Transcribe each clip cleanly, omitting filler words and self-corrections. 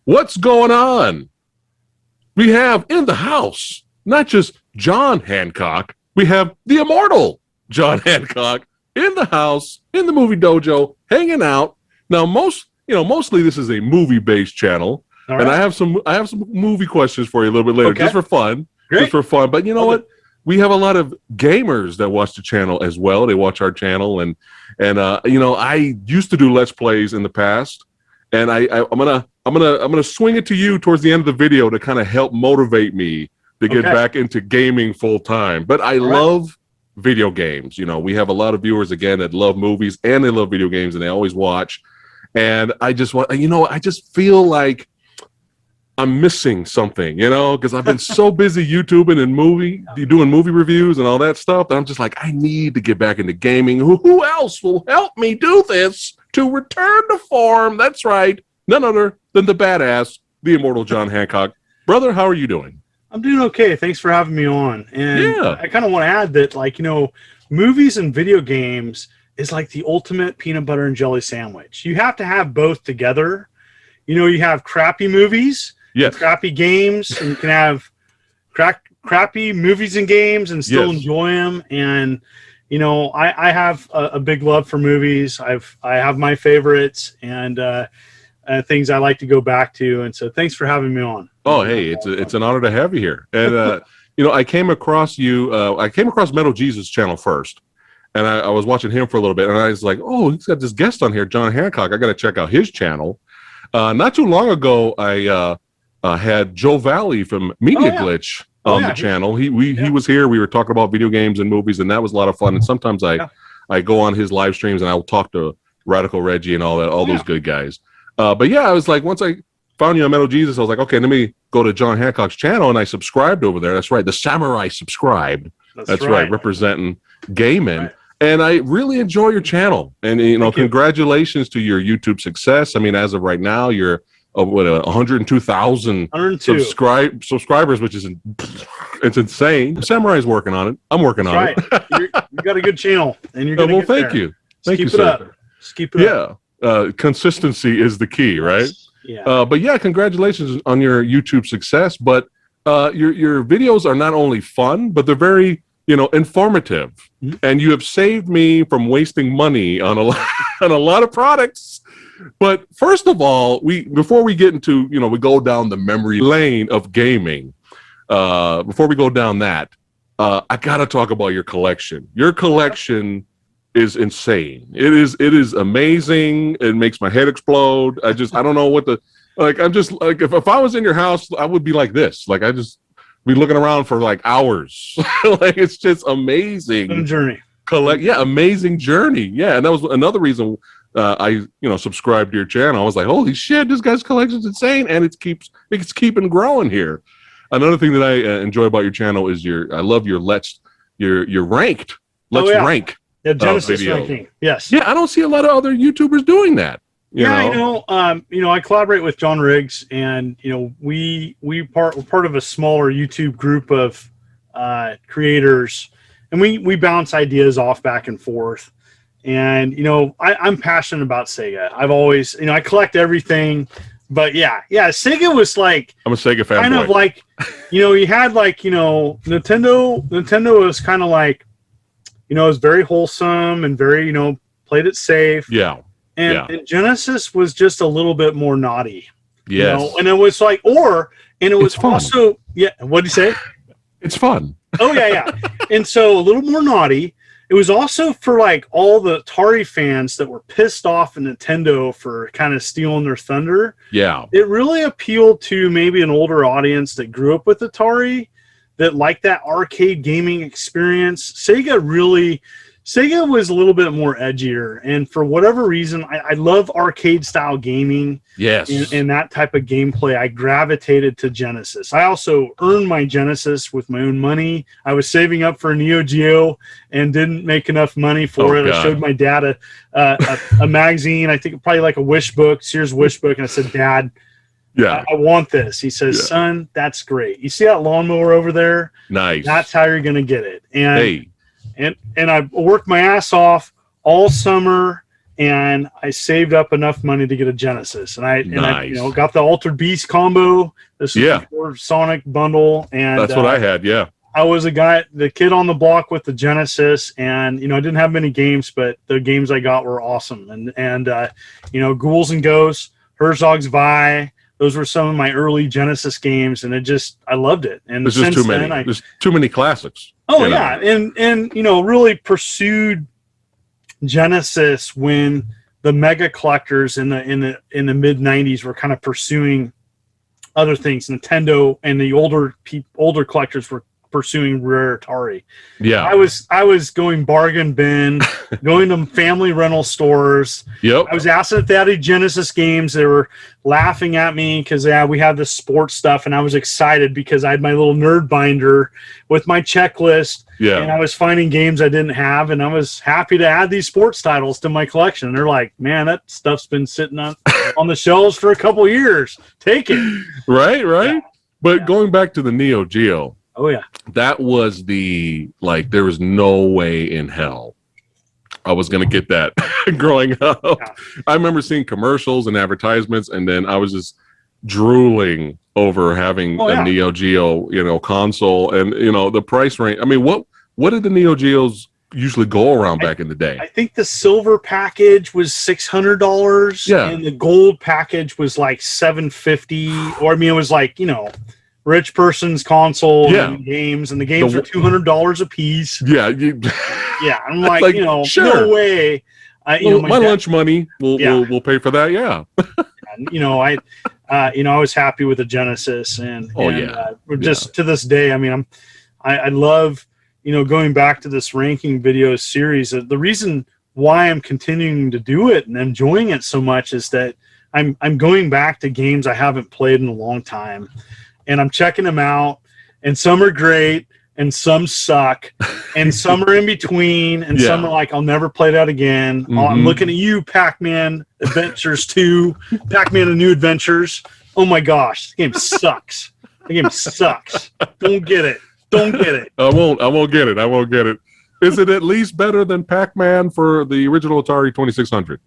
What's going on? We have in the house, not just John Hancock, we have the Immortal John Hancock in the house, in the movie dojo, hanging out. Now, mostly this is a movie-based channel, right. And I have some movie questions for you a little bit later, just for fun. Great. Just for fun. But you know what? We have a lot of gamers that watch the channel as well. They watch our channel, and I used to do Let's Plays in the past, and I'm gonna swing it to you towards the end of the video to kind of help motivate me to get back into gaming full time. But I love video games. You know, we have a lot of viewers again that love movies and they love video games and they always watch. And I just want, I just feel like I'm missing something, because I've been so busy YouTubing and doing movie reviews and all that stuff. And I'm just like, I need to get back into gaming. Who else will help me do this to return to form? That's right. None other than the badass, the Immortal John Hancock. Brother, how are you doing? I'm doing okay. Thanks for having me on. And I kind of want to add that, movies and video games is like the ultimate peanut butter and jelly sandwich. You have to have both together. You have crappy movies, crappy games, and you can have crappy movies and games and still enjoy them. And, I have a big love for movies. I have my favorites and things I like to go back to. And so thanks for having me on. Oh, hey, it's an honor to have you here. And, I came across Metal Jesus channel first. And I was watching him for a little bit, and I was like, oh, he's got this guest on here, John Hancock. I got to check out his channel. Not too long ago, I had Joe Valley from Media Glitch on the channel. He was here. We were talking about video games and movies, and that was a lot of fun. And sometimes I go on his live streams, and I will talk to Radical Reggie and all those good guys. But yeah, I was like, once I found you on Metal Jesus, I was like, okay, let me go to John Hancock's channel, and I subscribed over there. That's right. The Samurai subscribed. That's right. Representing gaming. Right. And I really enjoy your channel. And, congratulations to your YouTube success. I mean, as of right now, you're 102,000 subscribers, which is it's insane. Samurai's working on it. I'm working on it. You got a good channel, and you're going to thank you. Thank you, sir. Just keep it up. Consistency is the key, right? Yeah. But yeah, congratulations on your YouTube success. But your videos are not only fun, but they're very informative. And you have saved me from wasting money on a lot of products. But first of all, before we get into, we go down the memory lane of gaming, before we go down that, I got to talk about your collection. Your collection is insane. It is amazing. It makes my head explode. I don't know what I'm just like, if I was in your house, I would be like this. Like, I just be looking around for like hours. Like, it's just amazing. What a journey. Amazing journey. Yeah. And that was another reason I subscribed to your channel. I was like, holy shit, this guy's collection's insane. And it's keeping growing here. Another thing that I enjoy about your channel is I love your ranked. Let's rank. Yeah, Genesis ranking. Yes. Yeah, I don't see a lot of other YouTubers doing that. I collaborate with John Riggs, and we're part of a smaller YouTube group of creators, and we bounce ideas off back and forth. And I'm passionate about Sega. I've always, I collect everything, but yeah, Sega was like, I'm a Sega fanboy. Kind of like, you had like Nintendo. Nintendo was kind of like, it was very wholesome and very played it safe. Yeah. And Genesis was just a little bit more naughty. Yes. And it was like, it was also, what'd you say? It's fun. Oh, yeah. And so a little more naughty. It was also for like all the Atari fans that were pissed off at Nintendo for kind of stealing their thunder. Yeah. It really appealed to maybe an older audience that grew up with Atari, that liked that arcade gaming experience. Sega really Sega was a little bit more edgier, and for whatever reason, I love arcade style gaming. Yes. And that type of gameplay, I gravitated to Genesis. I also earned my Genesis with my own money. I was saving up for a Neo Geo and didn't make enough money for it. God. I showed my dad a magazine, I think probably like a wish book, Sears wish book, and I said, Dad, I want this. He says, son, that's great. You see that lawnmower over there? Nice. That's how you're going to get it. And I worked my ass off all summer, and I saved up enough money to get a Genesis. And I got the Altered Beast combo. This is before Sonic bundle, and that's what I had. Yeah, I was the kid on the block with the Genesis, and I didn't have many games, but the games I got were awesome. And Ghouls and Ghosts, Herzog's Vi. Those were some of my early Genesis games, and I loved it. And there's just too many. There's too many classics. Oh yeah, and really pursued Genesis when the mega collectors in the mid '90s were kind of pursuing other things. Nintendo and the older collectors were pursuing rare Atari. Yeah, I was going bargain bin, going to family rental stores. Yep. I was asking if they had any Genesis games. They were laughing at me because we had this sports stuff, and I was excited because I had my little nerd binder with my checklist. Yeah. And I was finding games I didn't have, and I was happy to add these sports titles to my collection. And they're like, man, that stuff's been sitting on the shelves for a couple years. Take it. Right. Yeah. But going back to the Neo Geo. Oh, yeah. That was there was no way in hell I was going to get that growing up. Yeah. I remember seeing commercials and advertisements, and then I was just drooling over having a Neo Geo, console, and, the price range. I mean, what did the Neo Geos usually go around back in the day? I think the silver package was $600. Yeah. And the gold package was like $750. Or, it was like, rich person's console and games, and the games were $200 a piece. Yeah. Yeah. I'm like, sure. No way. My lunch money will pay for that. Yeah. I was happy with the Genesis, and to this day, I love, going back to this ranking video series. The reason why I'm continuing to do it and enjoying it so much is that I'm going back to games I haven't played in a long time, and I'm checking them out, and some are great, and some suck, and some are in between, and some are like, I'll never play that again. Mm-hmm. I'm looking at you, Pac-Man Adventures 2, Pac-Man and New Adventures. Oh my gosh, the game sucks. The game sucks. Don't get it. I won't get it. Is it at least better than Pac-Man for the original Atari 2600?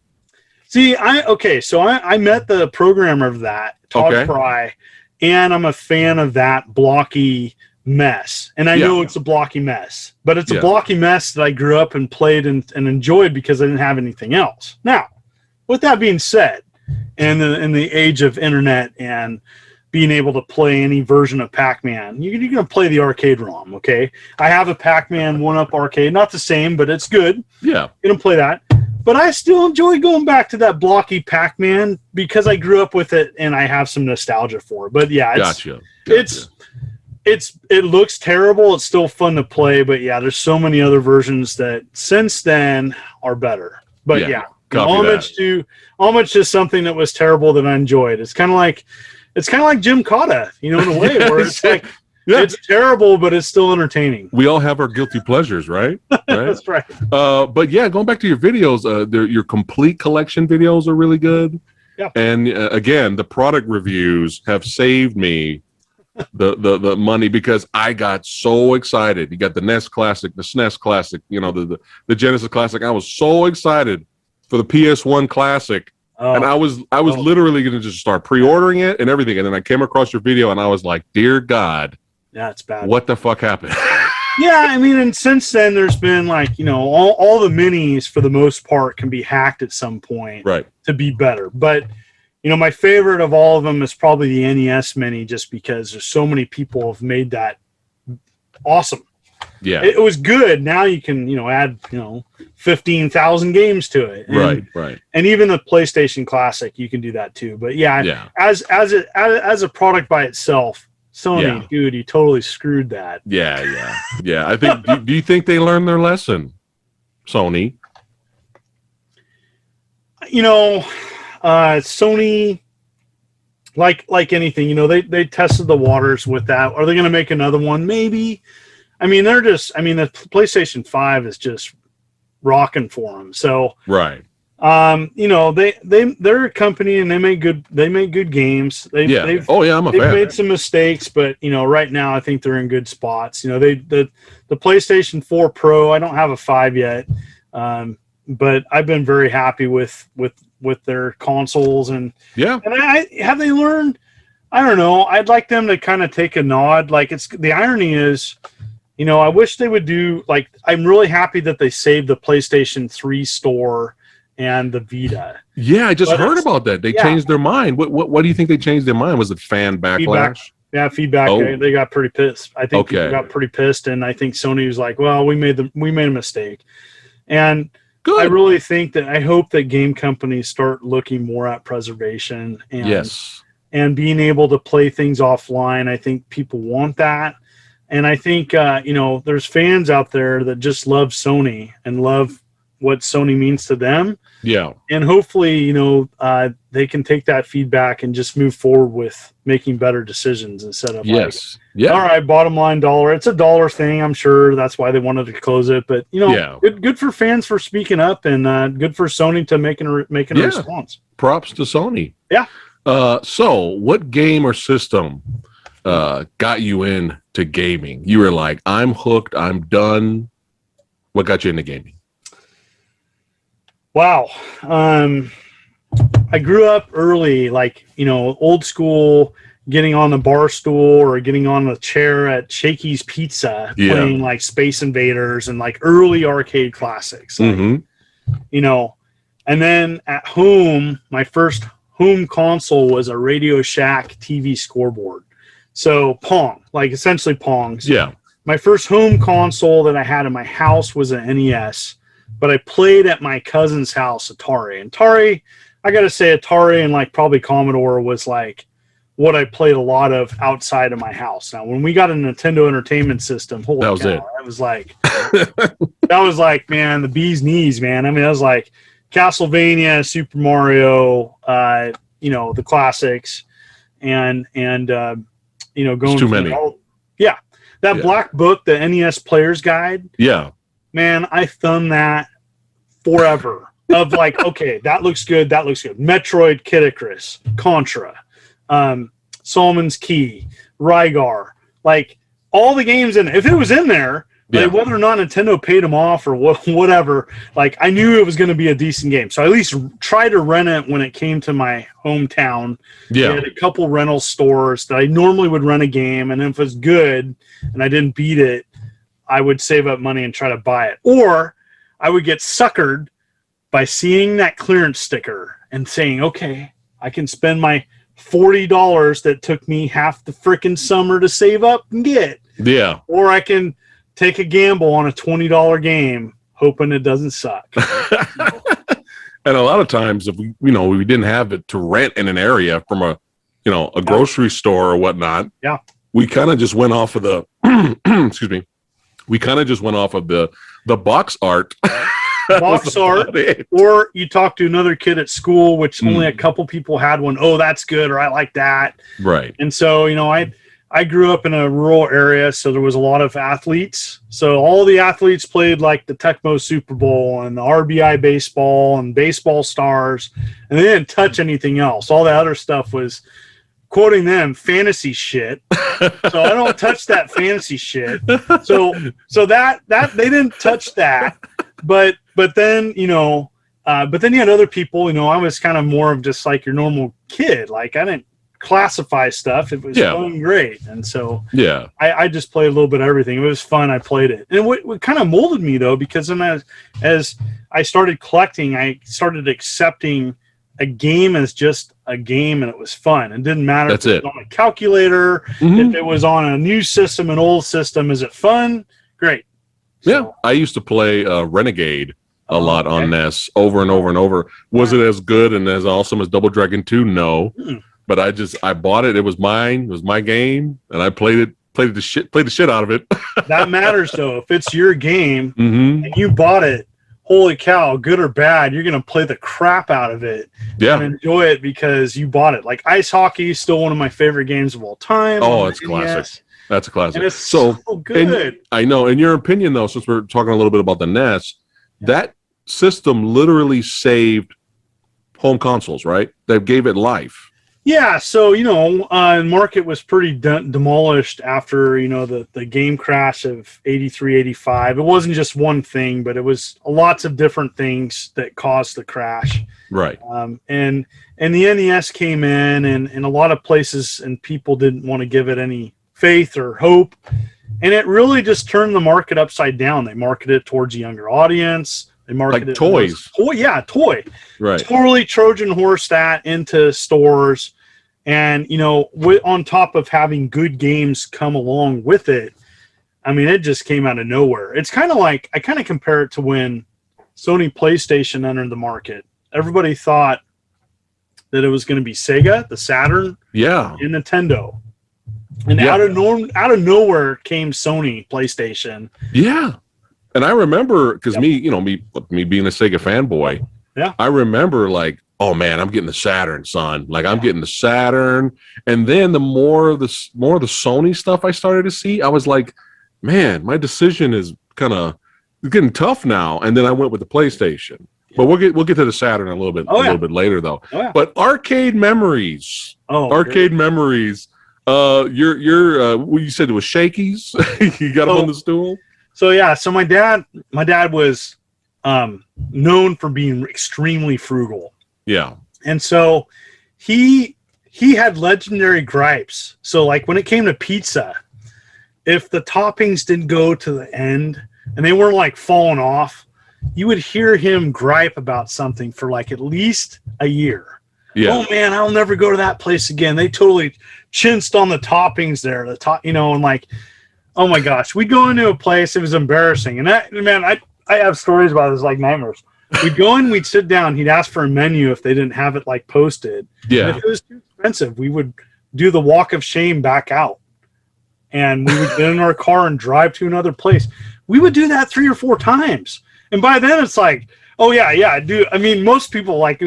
See, I met the programmer of that, Todd Fry, and I'm a fan of that blocky mess. And I know it's a blocky mess, but it's a blocky mess that I grew up and played and enjoyed because I didn't have anything else. Now, with that being said, in the age of internet and being able to play any version of Pac-Man, you're going to play the arcade ROM, okay? I have a Pac-Man 1-Up arcade, not the same, but it's good. Yeah. Going to play that. But I still enjoy going back to that blocky Pac-Man because I grew up with it and I have some nostalgia for it. But yeah, Gotcha. It looks terrible. It's still fun to play, but yeah, there's so many other versions that since then are better. But homage to something that was terrible that I enjoyed. It's kind of like Jim Cotta, in a way, where it's like it's terrible, but it's still entertaining. We all have our guilty pleasures, right? That's right. But yeah, going back to your videos, your complete collection videos are really good. Yeah. And again, the product reviews have saved me the money because I got so excited. You got the NES Classic, the SNES Classic, the Genesis Classic. I was so excited for the PS1 Classic. And I was literally going to just start pre-ordering it and everything. And then I came across your video and I was like, dear God. Yeah, it's bad. What the fuck happened? Yeah, and since then there's been all the minis for the most part can be hacked at some point to be better. But my favorite of all of them is probably the NES mini, just because there's so many people have made that awesome. Yeah, it was good. Now you can add 15,000 games to it. And, right. And even the PlayStation Classic, you can do that too. But as a product by itself, Sony, dude, you totally screwed that. Yeah. I think. Do you think they learned their lesson? Sony. You know, Sony, like anything, you know, they tested the waters with that. Are they going to make another one? Maybe. I mean, the PlayStation 5 is just rocking for them. So, right. You know, they're a company and they make good games. I'm a fan. They've made some mistakes, but you know, right now I think they're in good spots. You know, the PlayStation 4 Pro, I don't have a 5 yet. But I've been very happy with their consoles and have they learned? I don't know. I'd like them to kind of take a nod. Like the irony is, you know, I wish they would do like, I'm really happy that they saved the PlayStation 3 store and the Vita. Yeah, I just heard about that. They changed their mind. What do you think they changed their mind? Was it fan backlash? Feedback. Oh. They got pretty pissed. I think people got pretty pissed, and I think Sony was like, "Well, we made a mistake." And good. I hope that game companies start looking more at preservation and being able to play things offline. I think people want that. And I think, you know, there's fans out there that just love Sony and love what Sony means to them. Yeah. And hopefully, you know, they can take that feedback and just move forward with making better decisions instead of all right, bottom line dollar. It's a dollar thing. I'm sure that's why they wanted to close it. But, you know, good for fans for speaking up and good for Sony to making a response. Props to Sony. Yeah. So what game or system got you into gaming? You were like, I'm hooked. I'm done. What got you into gaming? Wow. I grew up early, like, you know, old school, getting on the bar stool or getting on the chair at Shakey's Pizza, playing like Space Invaders and like early arcade classics. Like, you know, and then at home, my first home console was a Radio Shack TV scoreboard. So Pong, like essentially Pong. So my first home console that I had in my house was an NES. But I played at my cousin's house, Atari. I got to say Atari and like probably Commodore was like what I played a lot of outside of my house. Now, when we got a Nintendo Entertainment System, that was like, man, the bee's knees, man. I mean, that was like Castlevania, Super Mario, you know, the classics and you know, going too many. That black book, the NES Player's Guide. Yeah. Man, I thumbed that forever. Of like, okay, that looks good. Metroid, Kid Icarus, Contra, Solomon's Key, Rygar, like all the games in. If it was in there, like, whether or not Nintendo paid them off or whatever, like I knew it was going to be a decent game. So I at least tried to rent it when it came to my hometown. Yeah, had a couple rental stores that I normally would rent a game, and if it was good and I didn't beat it, I would save up money and try to buy it. Or I would get suckered by seeing that clearance sticker and saying, okay, I can spend my $40 that took me half the freaking summer to save up and get. Yeah. Or I can take a gamble on a $20 game, hoping it doesn't suck. And a lot of times if we didn't have it to rent in an area from a grocery store or whatnot. Yeah. We kind of just went off of the, excuse me. We kind of just went off of the box art. Box art, or you talk to another kid at school, which only a couple people had one. Oh, that's good, or I like that. Right. And so, you know, I grew up in a rural area, so there was a lot of athletes. So all the athletes played like the Tecmo Super Bowl and the RBI baseball and baseball stars, and they didn't touch anything else. All the other stuff was, quoting them, fantasy shit. So I don't touch that fantasy shit. So that they didn't touch that. But then, you know, but then you had other people, you know, I was kind of more of just like your normal kid. Like I didn't classify stuff. It was going great. And so I just played a little bit of everything. It was fun. I played it. And what kind of molded me though, because then as I started collecting, I started accepting a game as just a game, and it was fun. It didn't matter if it was on a calculator, if it was on a new system, an old system. Is it fun? Great. Yeah, I used to play Renegade a lot on NES over and over and over. Was it as good and as awesome as Double Dragon 2? No. But I bought it. It was mine. It was my game, and I played the shit out of it. That matters though. If it's your game and you bought it, holy cow, good or bad, you're going to play the crap out of it and enjoy it because you bought it. Like ice hockey is still one of my favorite games of all time. Oh, it's classic. That's a classic. And it's so good. I know. In your opinion, though, since we're talking a little bit about the NES, that system literally saved home consoles, right? They gave it life. Yeah, so market was pretty demolished after the game crash of 83, 85. It wasn't just one thing, but it was lots of different things that caused the crash. Right. And the NES came in, and a lot of places and people didn't want to give it any faith or hope, and it really just turned the market upside down. They marketed it towards a younger audience. They marketed like toys. Toy. Right. Totally Trojan horse that into stores. And, on top of having good games come along with it, I mean, it just came out of nowhere. It's kind of like, I kind of compare it to when Sony PlayStation entered the market. Everybody thought that it was going to be Sega, the Saturn, and Nintendo. And out of nowhere came Sony PlayStation. Yeah. And I remember, because me being a Sega fanboy, I remember like, oh man, I'm getting the Saturn, son. Like I'm getting the Saturn. And then the more of the Sony stuff I started to see, I was like, man, my decision is kind of getting tough now. And then I went with the PlayStation. But we'll get to the Saturn a little bit later though. Oh, yeah. But arcade memories. Memories. You're what you said it was shakies. You got them on the stool. So my dad was known for being extremely frugal. Yeah. And so he had legendary gripes. So like when it came to pizza, if the toppings didn't go to the end and they weren't like falling off, you would hear him gripe about something for like at least a year. Yeah. Oh man, I'll never go to that place again. They totally chinsed on the toppings there. And like, oh my gosh, we'd go into a place, it was embarrassing. And I have stories about this like nightmares. We'd go in, we'd sit down, he'd ask for a menu if they didn't have it like posted. Yeah. And if it was too expensive, we would do the walk of shame back out. And we would get in our car and drive to another place. We would do that 3 or 4 times. And by then it's like, oh yeah, dude. I mean, most people like,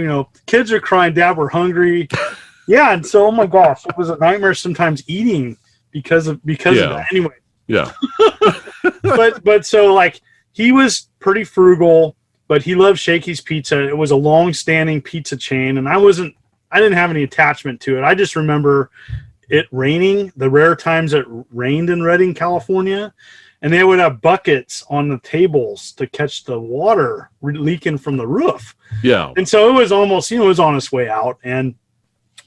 kids are crying, Dad, we're hungry. Yeah, and so oh my gosh, it was a nightmare sometimes eating because of that. Anyway. Yeah. but so like he was pretty frugal. But he loved Shakey's Pizza. It was a long-standing pizza chain, and I didn't have any attachment to it. I just remember it raining, the rare times it rained in Redding, California, and they would have buckets on the tables to catch the water leaking from the roof. Yeah. And so it was almost, it was on its way out.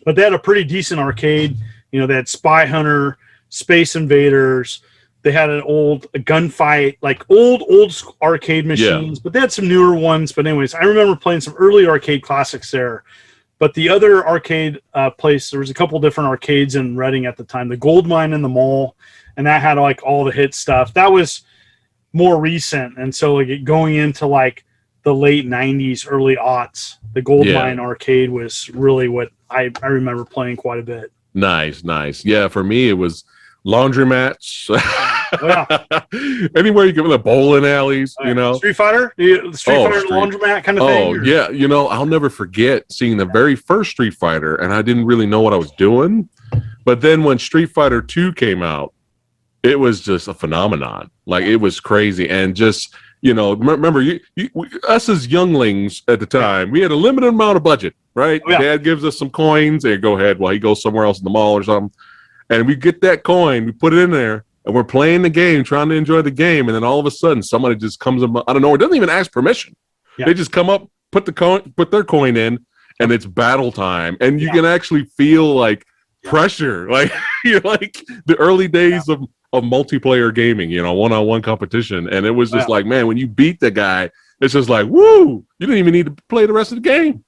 But they had a pretty decent arcade. They had Spy Hunter, Space Invaders. They had a gunfight, like old arcade machines, but they had some newer ones. But anyways, I remember playing some early arcade classics there. But the other arcade place, there was a couple different arcades in Reading at the time. The Gold Mine in the mall, and that had like all the hit stuff. That was more recent, and so like going into like the late '90s, early aughts, the Gold Mine arcade was really what I remember playing quite a bit. Nice. Yeah, for me it was laundromats. Anywhere you go, the bowling alleys, Street Fighter, laundromat kind of thing. I'll never forget seeing the very first Street Fighter, and I didn't really know what I was doing. But then when Street Fighter 2 came out, it was just a phenomenon. Like it was crazy, and just remember us as younglings at the time, we had a limited amount of budget, right? Dad gives us some coins, and go ahead while he goes somewhere else in the mall or something. And we get that coin, we put it in there, and we're playing the game, trying to enjoy the game. And then all of a sudden, somebody just comes up out of nowhere. It doesn't even ask permission. Yeah. They just come up, put their coin in, and it's battle time. And you can actually feel like pressure, like you're like the early days of multiplayer gaming, one-on-one competition. And it was just like, man, when you beat the guy, it's just like, woo! You didn't even need to play the rest of the game.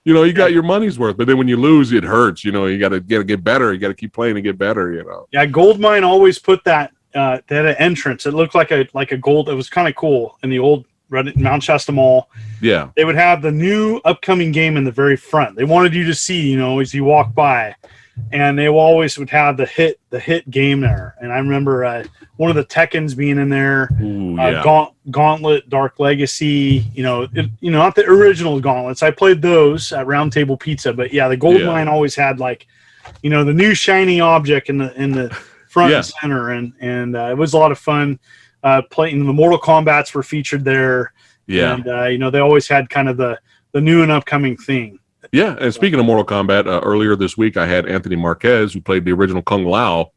You got your money's worth, but then when you lose, it hurts. You got to get better. You got to keep playing and get better. Yeah, Goldmine always put that they had an entrance. It looked like a gold. It was kind of cool in the old Mount Shasta Mall. Yeah, they would have the new upcoming game in the very front. They wanted you to see, as you walk by. and they always would have the hit game there. And I remember one of the Tekkens being in there. Ooh, yeah. Gauntlet, Dark Legacy. Not the original Gauntlets. I played those at Round Table Pizza, but yeah, the Gold Mine always had like, the new shiny object in the front and center, and it was a lot of fun. Playing the Mortal Kombats were featured there. Yeah. And they always had kind of the new and upcoming thing. Yeah, and speaking of Mortal Kombat, earlier this week I had Anthony Marquez, who played the original Kung Lao,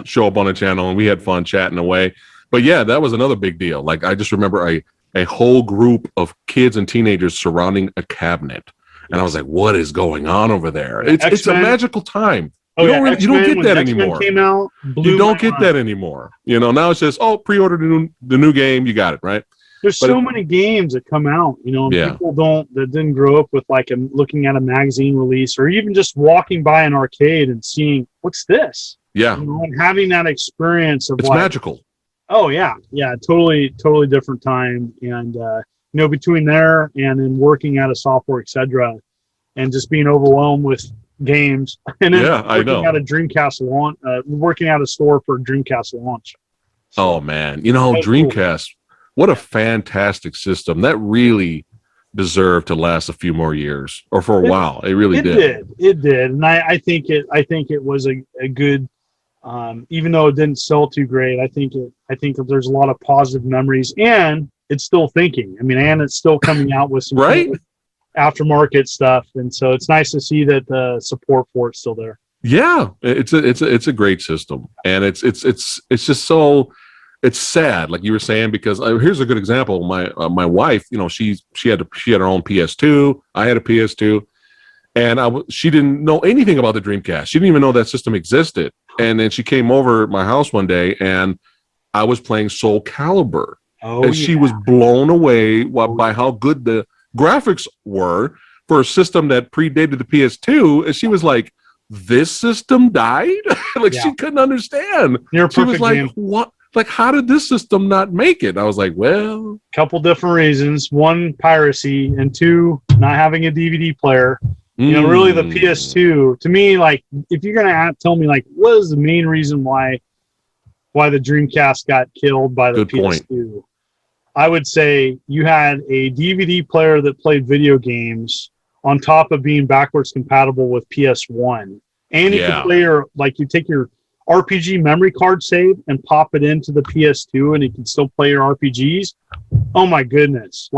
show up on the channel, and we had fun chatting away. But yeah, that was another big deal. Like, I just remember a whole group of kids and teenagers surrounding a cabinet, and I was like, "What is going on over there?" It's a magical time. You don't get that anymore. Came out, you don't get that anymore. Now it's just, pre-order the new game, you got it, right? There's so many games that come out, and people that didn't grow up with looking at a magazine release, or even just walking by an arcade and seeing, what's this? Yeah. And having that experience of it's magical. Oh yeah. Yeah. Totally different time. And, between there and then working at a software, etc., and just being overwhelmed with games, and then working at a Dreamcast launch, working at a store for a Dreamcast launch. So, oh man. Dreamcast. Cool. What a fantastic system. That really deserved to last a few more years, or for a while. It really did. It did. And I think it was a good, even though it didn't sell too great, I think that there's a lot of positive memories, and it's still thinking. And it's still coming out with some aftermarket stuff. And so it's nice to see that the support for it's still there. Yeah. It's a great system. And it's just so, it's sad, like you were saying, because here's a good example. My wife, she had her own PS2. I had a PS2, and she didn't know anything about the Dreamcast. She didn't even know that system existed. And then she came over at my house one day, and I was playing Soul Calibur, and she was blown away by how good the graphics were for a system that predated the PS2. And she was like, "This system died?" She couldn't understand. She was like, game. "What? Like, how did this system not make it?" I was like, well, a couple different reasons. One, piracy, and two, not having a DVD player. Really the PS2, to me, like, if you're going to tell me, like, what is the main reason why the Dreamcast got killed by the PS2? I would say you had a DVD player that played video games on top of being backwards compatible with PS1. And you could play you take your RPG memory card save and pop it into the PS2, and you can still play your RPGs. Oh my goodness.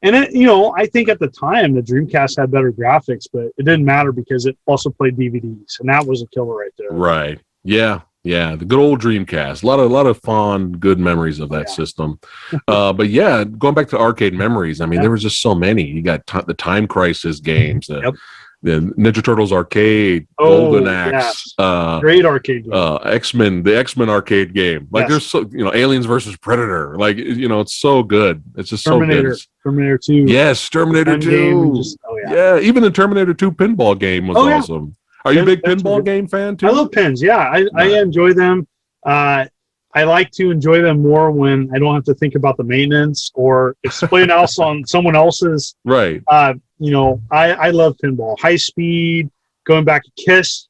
And I think at the time the Dreamcast had better graphics, but it didn't matter because it also played DVDs, and that was a killer right there. Right. Yeah. Yeah. The good old Dreamcast. A lot of fond, good memories of that system. But yeah, going back to arcade memories, there was just so many. You got the Time Crisis games, the Ninja Turtles arcade, Golden Axe, great arcade game. X-Men, the X-Men arcade game. There's so, Aliens versus Predator. It's so good. It's just Terminator, so good. Terminator 2. Yes, Terminator 2. Even the Terminator 2 pinball game was awesome. Are you a big pinball game fan too? I love pins. Yeah, I enjoy them. I like to enjoy them more when I don't have to think about the maintenance, or if something else on someone else's. Right. I love pinball. High speed, going back to KISS.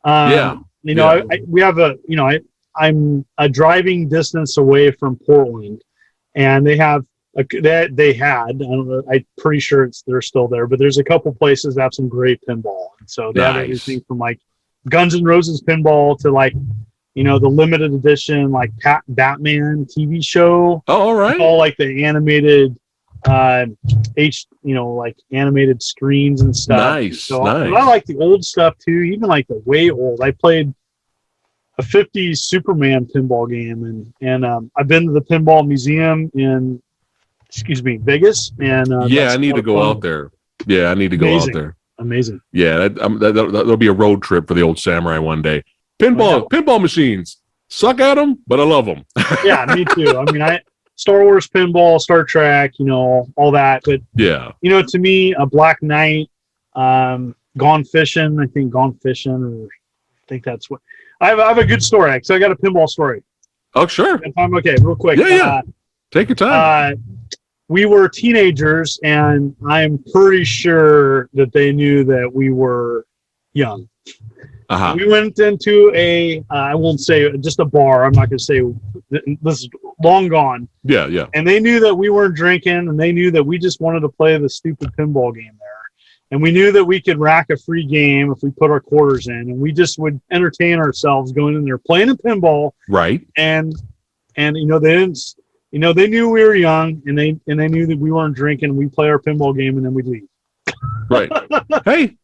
We have I'm a driving distance away from Portland, and they have they had. I don't know, I'm pretty sure they're still there, but there's a couple places that have some great pinball, and so they have everything from like Guns N' Roses pinball to like, the limited edition like Batman TV show. Oh, all right. All like the animated like animated screens and stuff. Nice. So I like the old stuff too, even like the way old. I played a 50s Superman pinball game, and I've been to the pinball museum in Vegas, and I need to go out there. Yeah, I need to go out there. Amazing. Yeah, that'll be a road trip for the old samurai one day. Pinball machines. Suck at them, but I love them. Yeah, me too. Star Wars pinball, Star Trek, all that. But to me, a Black Knight, Gone Fishing. I think Gone Fishing, or I think that's what. I have a good story. So I got a pinball story. Oh, sure. If I'm okay, real quick. Yeah. Take your time. We were teenagers, and I'm pretty sure that they knew that we were young. Uh-huh. We went into I won't say just a bar. I'm not going to say this is long gone. Yeah, yeah. And they knew that we weren't drinking, and they knew that we just wanted to play the stupid pinball game there. And we knew that we could rack a free game if we put our quarters in, and we just would entertain ourselves going in there playing a pinball. Right. And they didn't. They knew we were young, and they knew that we weren't drinking. We play our pinball game, and then we'd leave. Right. Hey.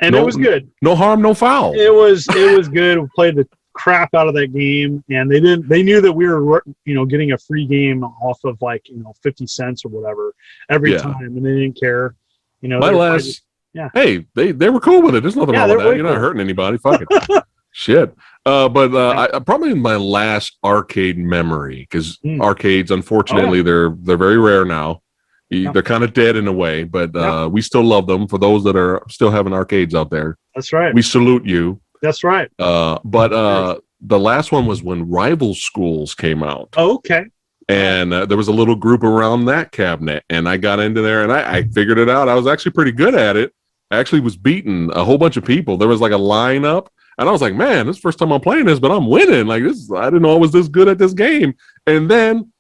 And it was good. No harm, no foul. It was good. We played the crap out of that game, and they knew that we were getting a free game off of 50 cents or whatever every time, and they didn't care. Hey, they were cool with it. There's nothing wrong with that. You're not hurting anybody. Fuck it. Shit. But probably my last arcade memory, because arcades, unfortunately, they're very rare now. They're kind of dead in a way, but we still love them. For those that are still having arcades out there, that's right. We salute you. That's right. But the last one was when Rival Schools came out. Oh, okay. And there was a little group around that cabinet, and I got into there, and I figured it out. I was actually pretty good at it. I actually was beating a whole bunch of people. There was like a lineup, and I was like, man, this is the first time I'm playing this, but I'm winning. Like this, I didn't know I was this good at this game. And then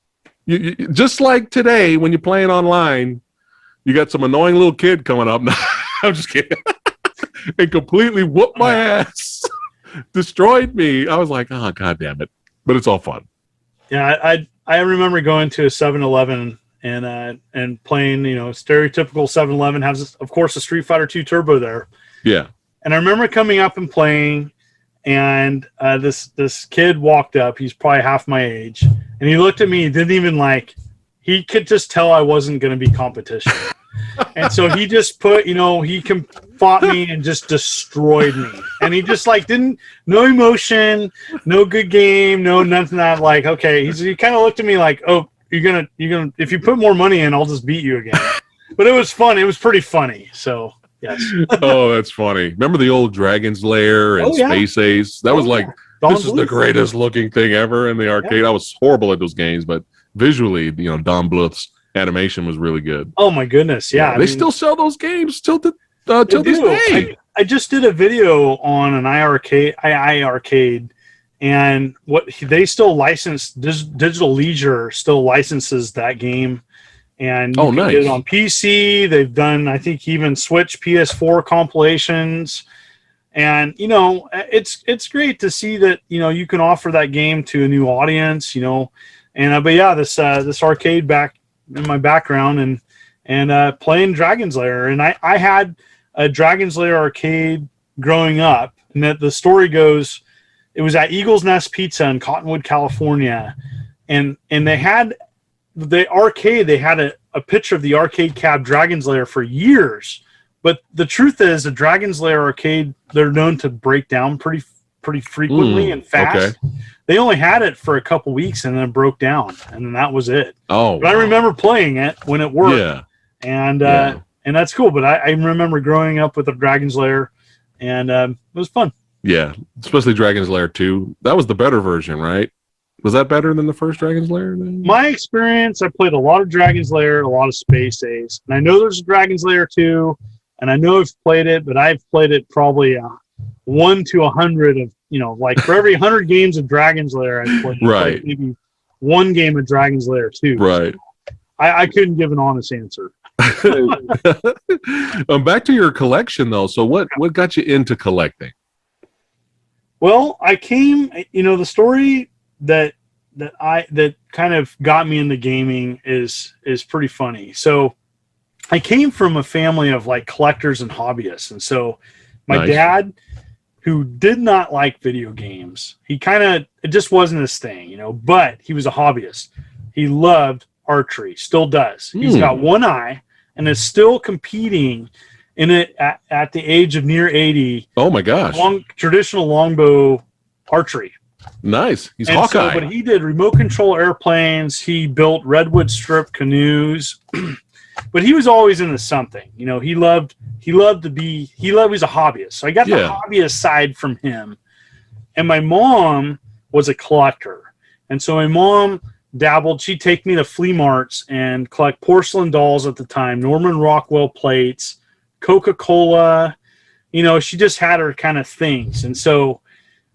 you just like today, when you're playing online, you got some annoying little kid coming up. I'm just kidding. And completely whooped my ass, destroyed me. I was like, oh, God damn it. But it's all fun. Yeah, I remember going to a 7-Eleven and playing, stereotypical 7-Eleven has, of course, a Street Fighter 2 Turbo there. Yeah. And I remember coming up and playing, and this kid walked up. He's probably half my age. And he looked at me. He didn't even he could just tell I wasn't going to be competition. And so he just fought me and just destroyed me. And he just no emotion, no good game, no nothing that okay. He kind of looked at me like, oh, you're gonna, if you put more money in, I'll just beat you again. But it was fun. It was pretty funny. So yes. Oh, that's funny. Remember the old Dragon's Lair and Space Ace? That was this is the greatest looking thing ever in the arcade. I was horrible at those games, but visually, Don Bluth's animation was really good. Oh my goodness, yeah. They still sell those games till this day. I just did a video on an iArcade, and they still license Digital Leisure still licenses that game, and you can nice. get it on PC. They've done, I think, even Switch, PS4 compilations. And it's great to see that you can offer that game to a new audience. And but yeah, this arcade back in my background and playing Dragon's Lair, and I had a Dragon's Lair arcade growing up, and that the story goes, it was at Eagle's Nest Pizza in Cottonwood, California, and they had the arcade. They had a picture of the arcade cab Dragon's Lair for years. But the truth is, the Dragon's Lair arcade, they're known to break down pretty frequently and fast. Okay. They only had it for a couple weeks, and then it broke down, and then that was it. Oh, but I remember playing it when it worked, and that's cool. But I remember growing up with the Dragon's Lair, and it was fun. Yeah, especially Dragon's Lair 2. That was the better version, right? Was that better than the first Dragon's Lair? My experience, I played a lot of Dragon's Lair, a lot of Space Ace, and I know there's a Dragon's Lair 2. And I know I've played it, but I've played it probably 1 to 100 of, for every 100 games of Dragon's Lair, I've played, right. Maybe one game of Dragon's Lair 2. Right. So I couldn't give an honest answer. Back to your collection, though. So what got you into collecting? Well, I came, the story that kind of got me into gaming is pretty funny. So I came from a family of collectors and hobbyists. And so my dad, who did not like video games, it just wasn't his thing, but he was a hobbyist. He loved archery, still does. He's got one eye and is still competing in it at the age of near 80. Oh my gosh. Traditional longbow archery. Nice. He's Hawkeye. But he did remote control airplanes. He built redwood strip canoes. But he was always into something, he was a hobbyist. So I got the hobbyist side from him. And my mom was a collector. And so my mom dabbled. She'd take me to flea marts and collect porcelain dolls at the time, Norman Rockwell plates, Coca-Cola, you know, she just had her kind of things. And so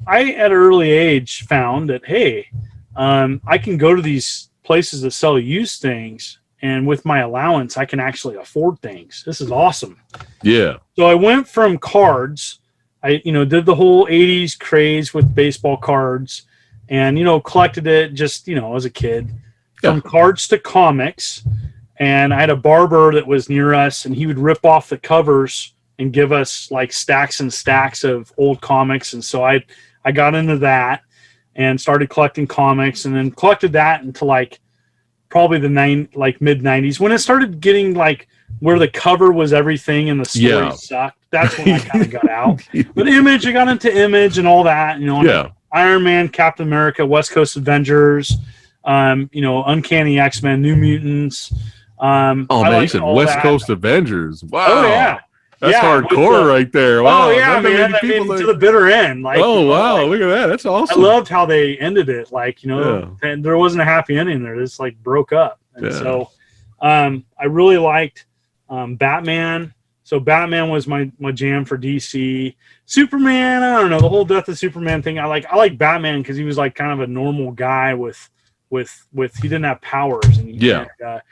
I, at an early age, found that, hey, I can go to these places that sell used things, and with my allowance, I can actually afford things. This is awesome. Yeah. So I went from cards. I, you know, did the whole 80s craze with baseball cards and, you know, collected it just, you know, as a kid. From cards to comics. And I had a barber that was near us, and he would rip off the covers and give us like stacks and stacks of old comics. And so I got into that and started collecting comics, and then collected that until like probably the mid 90s, when it started getting like where the cover was everything and the story sucked. That's when I kind of got out. But Image, I got into Image and all that, you know, Iron Man, Captain America, West Coast Avengers, you know, Uncanny X-Men, New Mutants. Oh man, you said West Coast Avengers. Wow. Oh yeah. That's hardcore right there. Wow. Oh yeah, man. I mean, to the bitter end. Like, oh wow, like, look at that. That's awesome. I loved how they ended it. Like, you know, and there wasn't a happy ending there. It's like broke up. And so I really liked Batman. So Batman was my jam for DC. Superman, I don't know, the whole Death of Superman thing. I like Batman because he was like kind of a normal guy with he didn't have powers. And you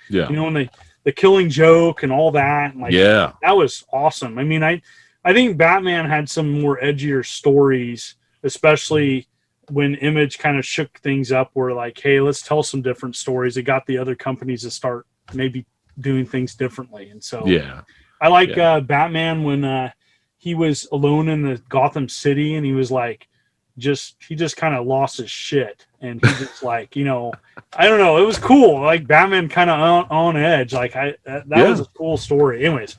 know, when the Killing Joke and all that. And like, that was awesome. I mean, I think Batman had some more edgier stories, especially when Image kind of shook things up. Where like, hey, let's tell some different stories. It got the other companies to start maybe doing things differently. And so I like Batman when he was alone in the Gotham City, and he was like, he just kind of lost his shit, and he just like, you know, I don't know, it was cool. Like Batman kind of on edge. Like that was a cool story. Anyways,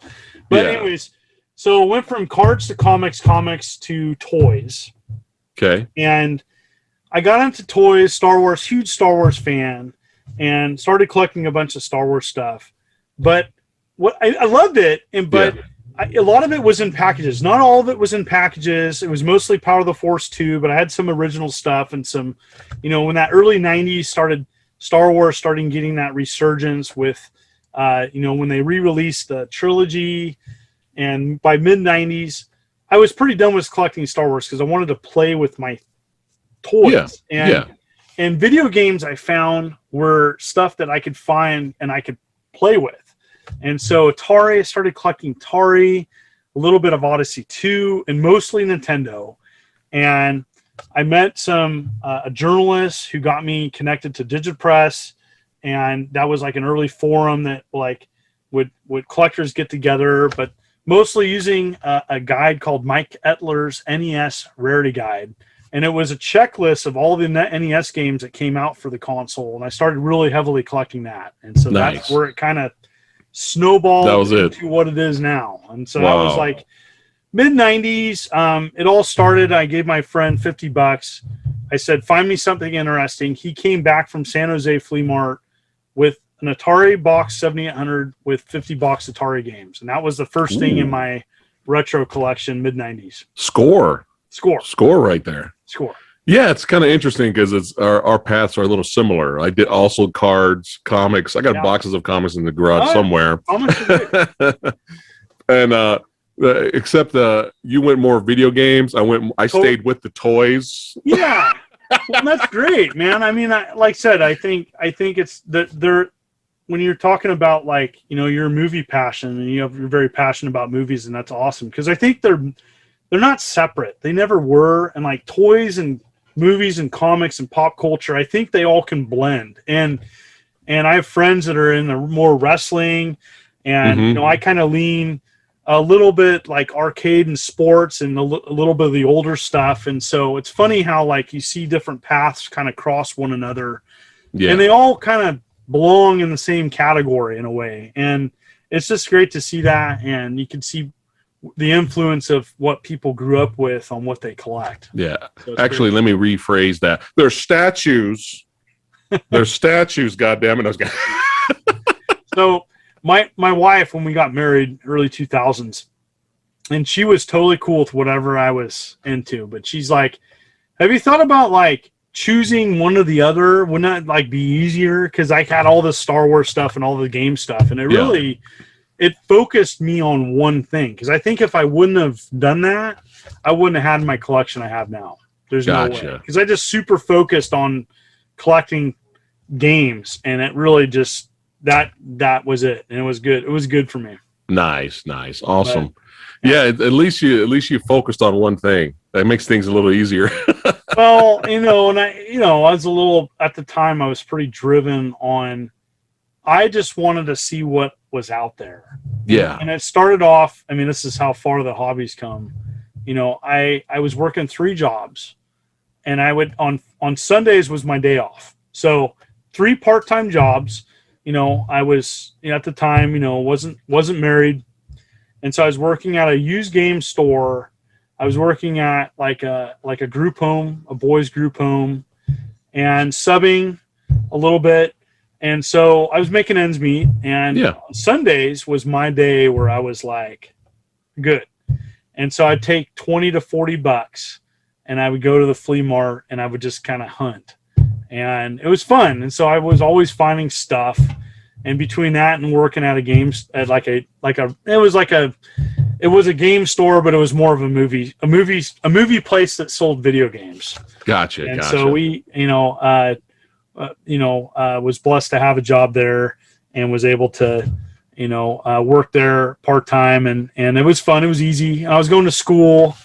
so it went from cards to comics to toys. Okay. And I got into toys, Star Wars, huge Star Wars fan, and started collecting a bunch of Star Wars stuff. But what I loved it, a lot of it was in packages. Not all of it was in packages. It was mostly Power of the Force 2, but I had some original stuff and some, you know, when that early 90s started, Star Wars starting getting that resurgence with, you know, when they re-released the trilogy, and by mid-90s, I was pretty done with collecting Star Wars because I wanted to play with my toys. And video games I found were stuff that I could find and I could play with. And so Atari, I started collecting Atari, a little bit of Odyssey 2, and mostly Nintendo. And I met a journalist who got me connected to Digipress, and that was like an early forum that like would collectors get together, but mostly using a guide called Mike Etler's NES Rarity Guide. And it was a checklist of all the NES games that came out for the console, and I started really heavily collecting that. And so that's where it kind of snowballed into what it is now. And so that was like mid-90s. It all started, I gave my friend $50. I said, find me something interesting. He came back from San Jose Flea Mart with an Atari box 7800 with $50 Atari games. And that was the first thing in my retro collection, mid-90s. Score right there. Yeah, it's kind of interesting because it's our paths are a little similar. I did also cards, comics. I got boxes of comics in the garage somewhere. And except you went more video games. I stayed with the toys. Yeah, well, that's great, man. I mean, like I said, I think it's that they're, when you're talking about like, you know, your movie passion and you're very passionate about movies, and that's awesome because I think they're not separate. They never were. And like toys and movies and comics and pop culture, I think they all can blend. And I have friends that are in the more wrestling, and you know, I kind of lean a little bit like arcade and sports and a little bit of the older stuff. And so it's funny how like you see different paths kind of cross one another, and they all kind of belong in the same category in a way. And it's just great to see that, and you can see the influence of what people grew up with on what they collect. Yeah. So actually, let me rephrase that. They're statues. They're statues, goddammit. Those guys. So my wife, when we got married, early 2000s, and she was totally cool with whatever I was into, but she's like, have you thought about like choosing one or the other? Wouldn't that like be easier? Because I had all this Star Wars stuff and all the game stuff, and it really it focused me on one thing. Because I think if I wouldn't have done that, I wouldn't have had my collection I have now. There's no way. Because I just super focused on collecting games, and it really just that was it, and it was good. It was good for me. Nice, awesome. But, yeah, at least you focused on one thing. That makes things a little easier. Well, and I was a little at the time. I was pretty driven on. I just wanted to see what was out there. Yeah, and it started off. I mean, this is how far the hobbies come. I was working 3 jobs, and I would on Sundays was my day off. So 3 part-time jobs. I was at the time, wasn't married, and so I was working at a used game store. I was working at like a group home, a boys group home, and subbing a little bit. And so I was making ends meet, and Sundays was my day where I was like, good. And so I'd take $20 to $40, and I would go to the flea mart, and I would just kind of hunt. And it was fun. And so I was always finding stuff. And between that and working at a games at it was a game store, but it was more of a movie place that sold video games. Gotcha. And so we, was blessed to have a job there and was able to, work there part-time, and it was fun. It was easy. I was going to school,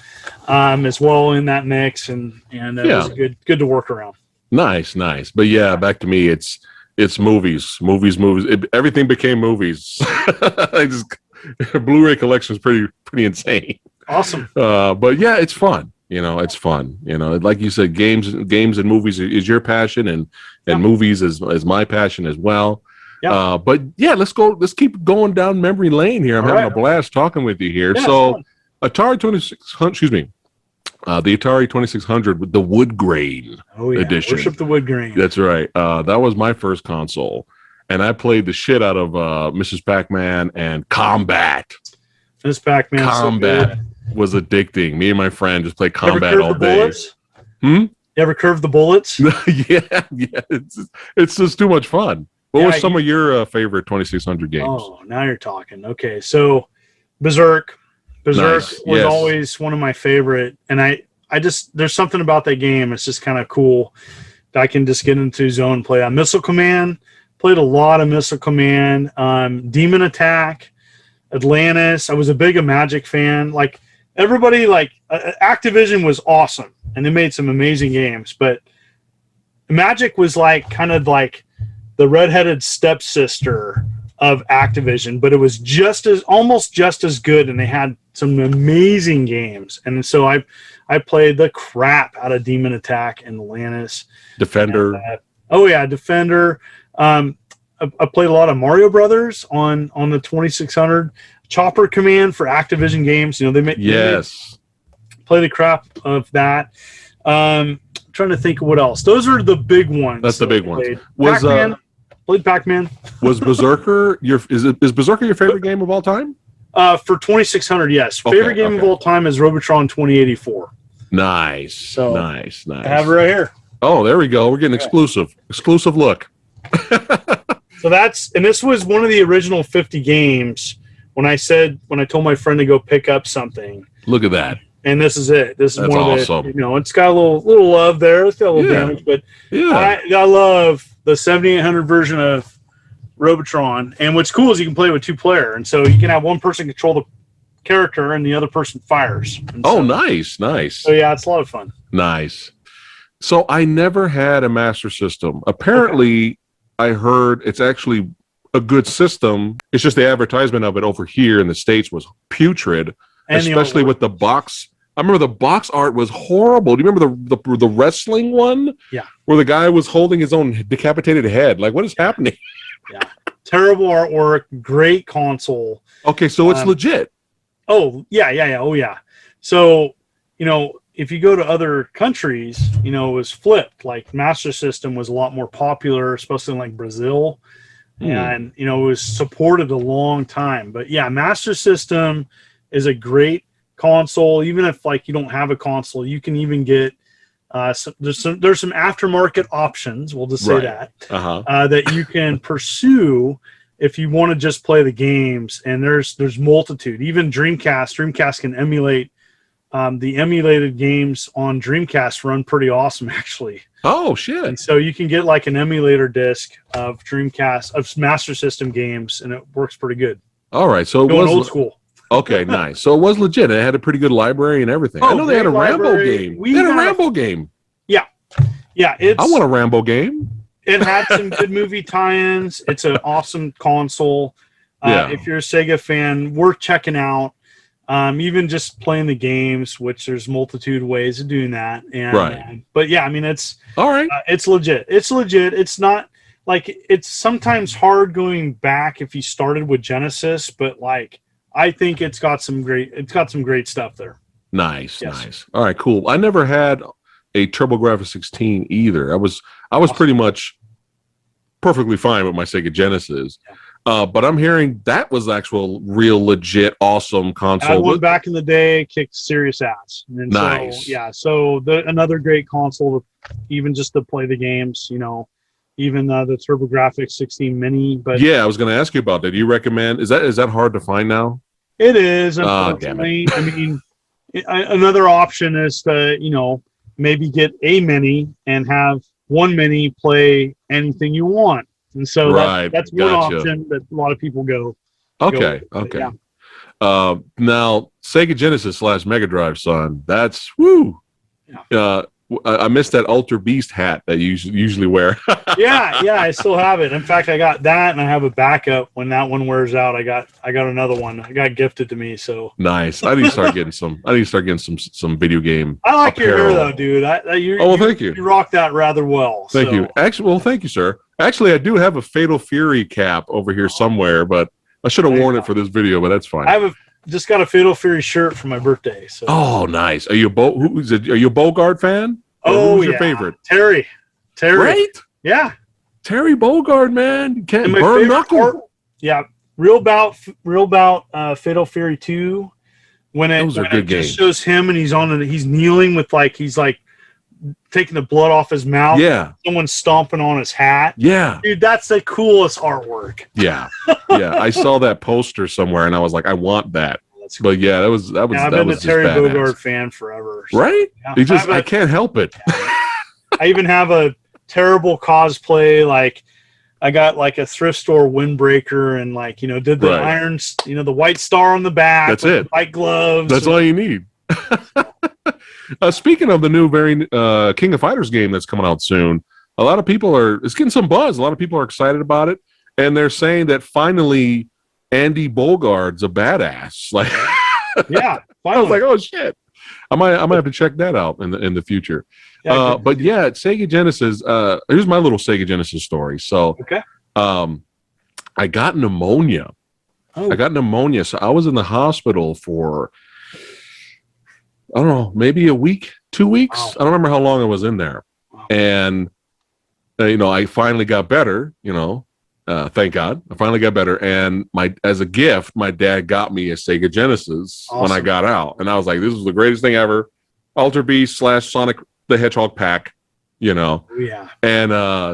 as well in that mix, and it was good to work around. Nice. But yeah, back to me, it's movies. Everything became movies. Blu-ray collection is pretty insane. Awesome. But yeah, it's fun. It's fun. Like you said, games and movies is your passion, and movies is my passion as well. Yeah. But yeah, let's keep going down memory lane here. I'm having a blast talking with you here. Yeah, so Atari 2600, excuse me. The Atari 2600 with the wood grain edition. Worship the wood grain. That's right. That was my first console, and I played the shit out of Mrs. Pac-Man and Combat. Mrs. Pac-Man. Combat was addicting. Me and my friend just played Combat all day. Bullets? You ever curve the bullets? yeah. It's just too much fun. What were some of your favorite 2600 games? Oh, now you're talking. Okay, so Berserk. Was always one of my favorite, and I just there's something about that game. It's just kind of cool. I can just get into zone play. Missile Command, played a lot of Missile Command. Demon Attack, Atlantis. I was a big Magic fan. Like everybody, Activision was awesome, and they made some amazing games. But Magic was kind of like the redheaded stepsister of Activision, but it was almost just as good, and they had some amazing games. And so I played the crap out of Demon Attack and Atlantis. Defender. Defender. I played a lot of Mario Brothers on the 2600. Chopper Command for Activision games. They made play the crap of that. Trying to think of what else. Those are the big ones. That's the big ones. Played Pac-Man. Was Berserker is Berserker your favorite game of all time? For 2600, yes. Favorite game of all time is Robotron 2084. Nice. So nice. I have it right here. Oh, there we go. We're getting exclusive look. So this was one of the original 50 games when I told my friend to go pick up something. Look at that. And this is it. This is That's one of awesome. the, it's got a little love there. It's got a little damage, but I love the 7800 version of Robotron. And what's cool is you can play with 2-player, and so you can have one person control the character and the other person fires. Nice. So yeah, it's a lot of fun. Nice. So I never had a Master System. Apparently, I heard it's actually a good system. It's just the advertisement of it over here in the States was putrid, and especially with the box. I remember the box art was horrible. Do you remember the wrestling one? Yeah. Where the guy was holding his own decapitated head. Like, what is happening? Yeah. Terrible artwork. Great console. Okay, so it's legit. Oh, yeah. Oh, yeah. So, if you go to other countries, it was flipped. Like, Master System was a lot more popular, especially in, Brazil. And, it was supported a long time. But, yeah, Master System is a great console. Even if, you don't have a console, you can even get there's some aftermarket options. We'll just say that that you can pursue if you want to just play the games, and there's multitude. Even Dreamcast can emulate the emulated games on Dreamcast run pretty awesome actually. Oh shit! And so you can get like an emulator disc of Dreamcast of Master System games, and it works pretty good. All right, so it Going was old school. Okay, nice. So it was legit. It had a pretty good library and everything. I know they had a Rambo game. They had a Rambo game. Yeah. I want a Rambo game. It had some good movie tie-ins. It's an awesome console. If you're a Sega fan, worth checking out. Even just playing the games, which there's multitude of ways of doing that. And, but yeah, I mean, it's all right. It's legit. It's legit. It's not like it's sometimes hard going back if you started with Genesis, but like I think it's got some great stuff there. Nice, nice. All right, cool. I never had a TurboGrafx-16 either. I was awesome. Pretty much perfectly fine with my Sega Genesis. But I'm hearing that was actual real legit awesome console. I had one back in the day, kicked serious ass. And nice. So another great console even just to play the games, you know, even the TurboGrafx-16 Mini. But yeah, I was going to ask you about that. Do you recommend? Is that hard to find now? It is. Unfortunately. Damn it. I mean, another option is to, you know, maybe get a Mini and have one Mini play anything you want. And so that's one option that a lot of people go. Okay. Yeah. Now, Sega Genesis / Mega Drive, son. That's woo. Yeah. I missed that Ultra Beast hat that you usually wear. yeah, I still have it. In fact, I got that, and I have a backup. When that one wears out, I got another one. I got gifted to me. So nice. I need to start getting some. Some video game. I like apparel. Your hair though, dude. Thank you. You rock that rather well. Thank you. Actually, thank you, sir. Actually, I do have a Fatal Fury cap over here somewhere, but I should have worn it for this video. But that's fine. I just got a Fatal Fury shirt for my birthday. So. Oh, nice. Are you Are you a Bogard fan? Who's your favorite? Terry. Right? Yeah. Terry Bogard, man. You can't burn knuckle. Real about Fatal Fury 2. When it just shows him and he's kneeling with he's taking the blood off his mouth. Yeah. Someone's stomping on his hat. Yeah. Dude, that's the coolest artwork. Yeah. Yeah. I saw that poster somewhere and I was like, I want that. Cool. But yeah, that was I've been a Terry Bogard fan forever. So. Right? Yeah. I can't help it. I even have a terrible cosplay. I got a thrift store windbreaker and did the irons, the white star on the back. That's it. White gloves. That's all you need. Speaking of the new King of Fighters game that's coming out soon, a lot of people it's getting some buzz. A lot of people are excited about it, and they're saying that finally Andy Bogard's a badass. Yeah, I was like, oh shit, I might have to check that out in the future. But yeah, Sega Genesis. Here's my little Sega Genesis story. So, I got pneumonia. Oh. I got pneumonia, so I was in the hospital for, I don't know, maybe a week, 2 weeks. Wow. I don't remember how long I was in there. Wow. And, I finally got better, thank God. I finally got better. And as a gift, my dad got me a Sega Genesis when I got out. And I was like, this is the greatest thing ever. Ultra Beast / Sonic the Hedgehog pack, Oh, yeah. And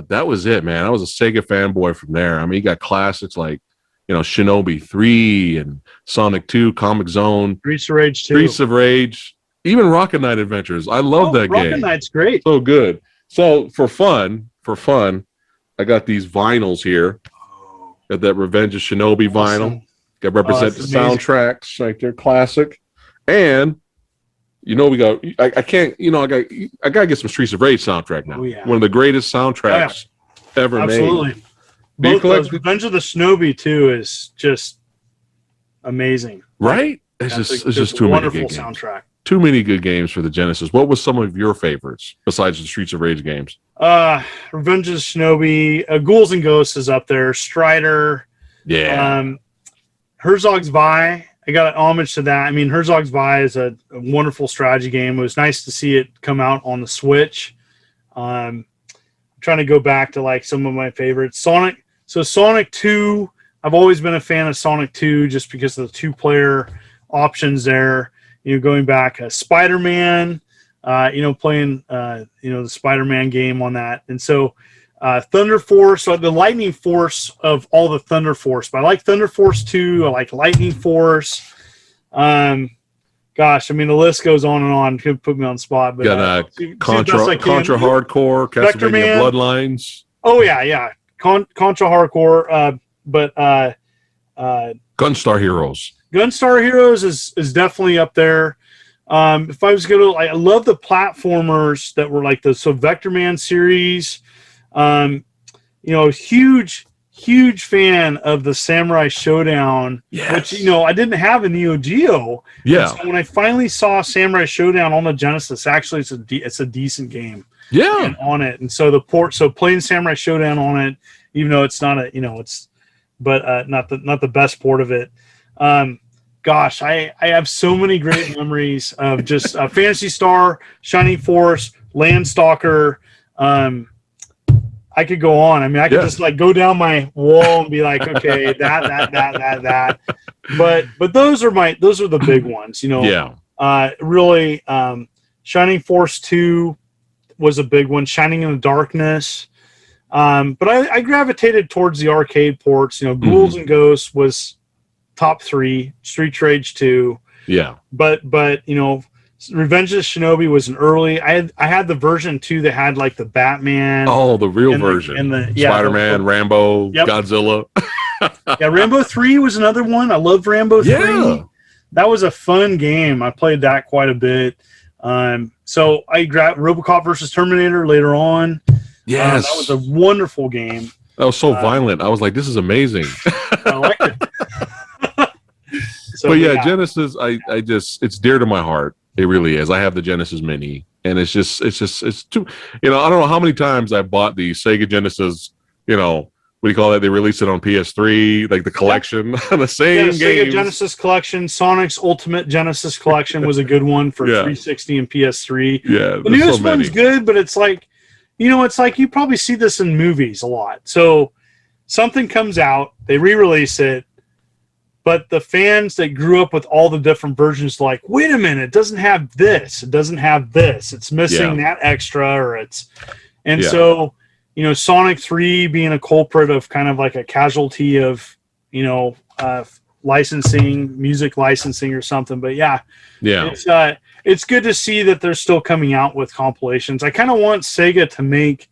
that was it, man. I was a Sega fanboy from there. I mean, you got classics like, Shinobi 3 and Sonic 2, Comic Zone. Streets of Rage 2. Streets of Rage. Even Rocket Knight Adventures. I love that game. Rocket Knight's great. So good. So for fun, I got these vinyls here. Got that Revenge of Shinobi vinyl. Got represent the soundtracks right there, classic. And we got. I gotta get some Streets of Rage soundtrack now. Oh, yeah. One of the greatest soundtracks ever made. Absolutely. Both those. Revenge of the Shinobi too is just amazing. Right? It's just too many good games. Soundtrack. Too many good games for the Genesis. What was some of your favorites besides the Streets of Rage games? Revenge of the Shinobi, Ghouls and Ghosts is up there. Strider. Yeah. Herzog's Vi. I got an homage to that. I mean, Herzog's Vi is a wonderful strategy game. It was nice to see it come out on the Switch. I'm trying to go back to some of my favorites. Sonic 2. I've always been a fan of Sonic 2 just because of the 2-player options there. Going back, Spider-Man, playing, the Spider-Man game on that. And so Thunder Force, so the Lightning Force of all the Thunder Force. But I like Thunder Force 2. I like Lightning Force. Gosh, I mean, the list goes on and on. Could put me on the spot. But got Contra Hardcore, Castlevania Bloodlines. Oh, yeah. Contra Hardcore. But Gunstar Heroes. Gunstar Heroes is definitely up there. If I was going to, I love the platformers that were like the Vector Man series. Huge fan of the Samurai Showdown, yes. Which, I didn't have a Neo Geo. Yeah. So when I finally saw Samurai Showdown on the Genesis, actually it's a decent game. Yeah. And on it. And so playing Samurai Showdown on it, even though it's not not the best port of it. Gosh, I have so many great memories of just Phantasy Star, Shining Force, Landstalker. I could go on. I mean, I could just like go down my wall and be like, okay, that. But those are the big ones, Yeah. Really, Shining Force 2 was a big one. Shining in the Darkness. But I gravitated towards the arcade ports. Ghouls and Ghosts was top 3. Street Rage 2. Yeah. But Revenge of the Shinobi was an early. I had the version 2 that had like the Batman. Oh, the real version. And the Spider-Man, Rambo, Godzilla. Yeah, Rambo 3 was another one. I loved Rambo 3. Yeah. That was a fun game. I played that quite a bit. So I grabbed RoboCop versus Terminator later on. Yes. That was a wonderful game. That was so violent. I was like, this is amazing. I liked it. But Genesis, it's dear to my heart. It really is. I have the Genesis Mini, and it's too, I don't know how many times I bought the Sega Genesis, what do you call that? They released it on PS3, like the collection, the same game. Sega Genesis Collection, Sonic's Ultimate Genesis Collection was a good one for 360 and PS3. Yeah. The newest one's good, but it's like, it's like you probably see this in movies a lot. So something comes out, they re-release it, but the fans that grew up with all the different versions like, wait a minute, it doesn't have this. It doesn't have this. It's missing that extra, or it's... And so, Sonic 3 being a culprit of kind of like a casualty of, licensing, music licensing or something. But it's good to see that they're still coming out with compilations. I kind of want Sega to make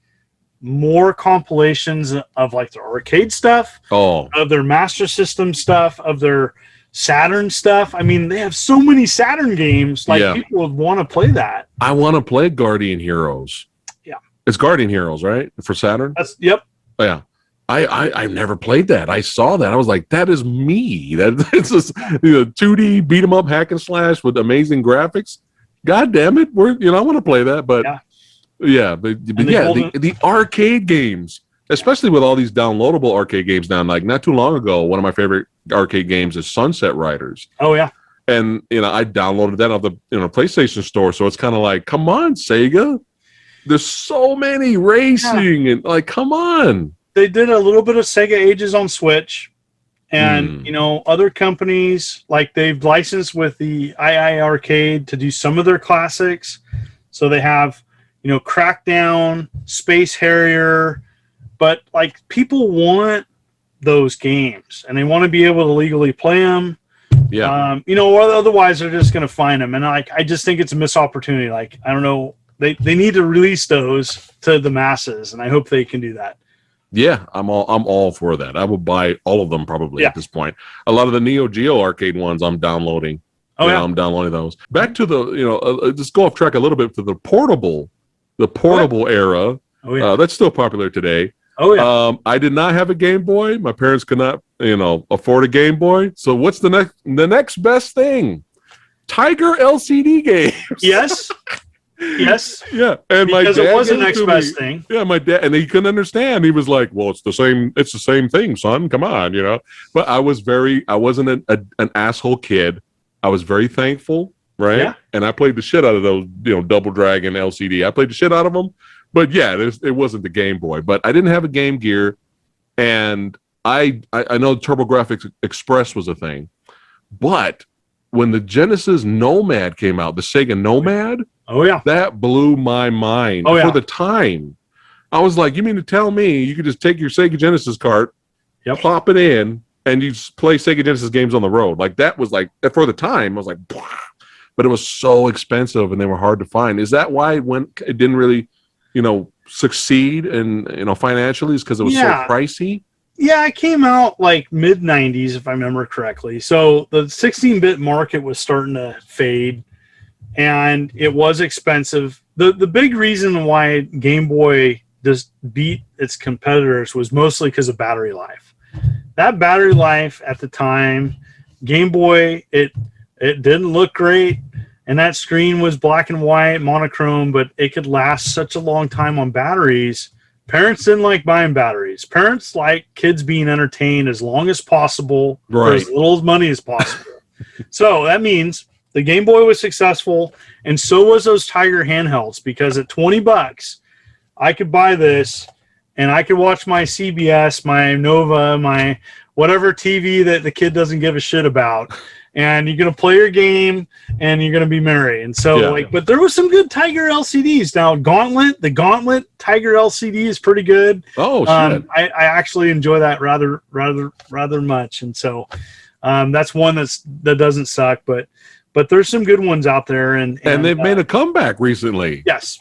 more compilations of like their arcade stuff, of their Master System stuff, of their Saturn stuff. I mean, they have so many Saturn games. Like people would want to play that. I want to play Guardian Heroes. Yeah, it's Guardian Heroes, right? For Saturn. Yep. Oh, yeah. I never played that. I saw that. I was like, that is me. It's just 2D beat 'em up hack and slash with amazing graphics. God damn it. I want to play that, but the arcade games, especially with all these downloadable arcade games now. Like not too long ago, one of my favorite arcade games is Sunset Riders. Oh yeah. And I downloaded that off the PlayStation Store. So it's kind of like, come on, Sega. There's so many racing and like, come on. They did a little bit of Sega Ages on Switch. And, other companies, like they've licensed with the II Arcade to do some of their classics. So they have, Crackdown, Space Harrier. But, like, people want those games. And they want to be able to legally play them. Yeah. Otherwise they're just going to find them. And, I just think it's a missed opportunity. Like, I don't know. They need to release those to the masses. And I hope they can do that. Yeah, I'm all for that. I will buy all of them probably at this point. A lot of the Neo Geo arcade ones I'm downloading. I'm downloading those. Back to the just go off track a little bit to the portable era. Oh yeah, that's still popular today. Oh yeah. I did not have a Game Boy. My parents could not afford a Game Boy. So what's the next best thing? Tiger LCD games. Yes. Yes. Yeah. And because my dad it was the next best thing. Yeah, my dad, and he couldn't understand. He was like, well, it's the same thing, son. Come on, But I wasn't an asshole kid. I was very thankful, right? Yeah. And I played the shit out of those, Double Dragon LCD. I played the shit out of them. But yeah, it wasn't the Game Boy. But I didn't have a Game Gear. And I know TurboGrafx Express was a thing. But when the Genesis Nomad came out, the Sega Nomad, oh yeah, that blew my mind for the time. I was like, you mean to tell me you could just take your Sega Genesis cart, plop it in, and you just play Sega Genesis games on the road? Like, that was like, for the time, I was like, but it was so expensive and they were hard to find. Is that why it didn't really, succeed and financially, is because it was so pricey? Yeah, it came out like mid 90s, if I remember correctly. So the 16-bit market was starting to fade and it was expensive. The big reason why Game Boy just beat its competitors was mostly because of battery life. That battery life at the time, Game Boy, it didn't look great, and that screen was black and white, monochrome, but it could last such a long time on batteries. Parents didn't like buying batteries. Parents like kids being entertained as long as possible for as little money as possible. So that means the Game Boy was successful, and so was those Tiger handhelds, because at $20, I could buy this, and I could watch my CBS, my Nova, my whatever TV that the kid doesn't give a shit about. And you're going to play your game and you're going to be merry. And so but there was some good Tiger LCDs. Now the Gauntlet Tiger LCD is pretty good. Oh, shit. I actually enjoy that rather much. And so that's one that doesn't suck, but there's some good ones out there. And they've made a comeback recently. Yes.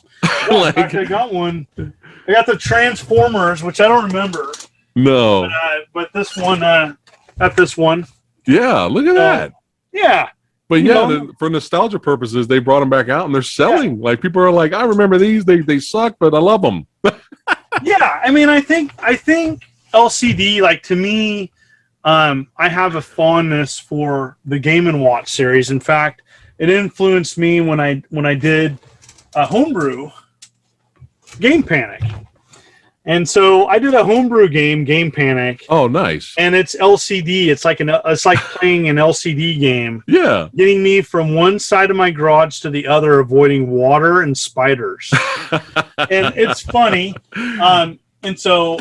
Yeah, in fact, I got one. I got the Transformers, which I don't remember. No. But this one, got this one. Yeah, look at that. Yeah. But for nostalgia purposes, they brought them back out and they're selling. Yeah. Like, people are like, I remember these. They suck, but I love them. Yeah. I mean, I think LCD, like, to me, I have a fondness for the Game & Watch series. In fact, it influenced me when I did a homebrew Game Panic. And so I did a homebrew Game Panic. Oh, nice. And it's LCD. It's like playing an LCD game. Yeah. Getting me from one side of my garage to the other, avoiding water and spiders. And it's funny. And so,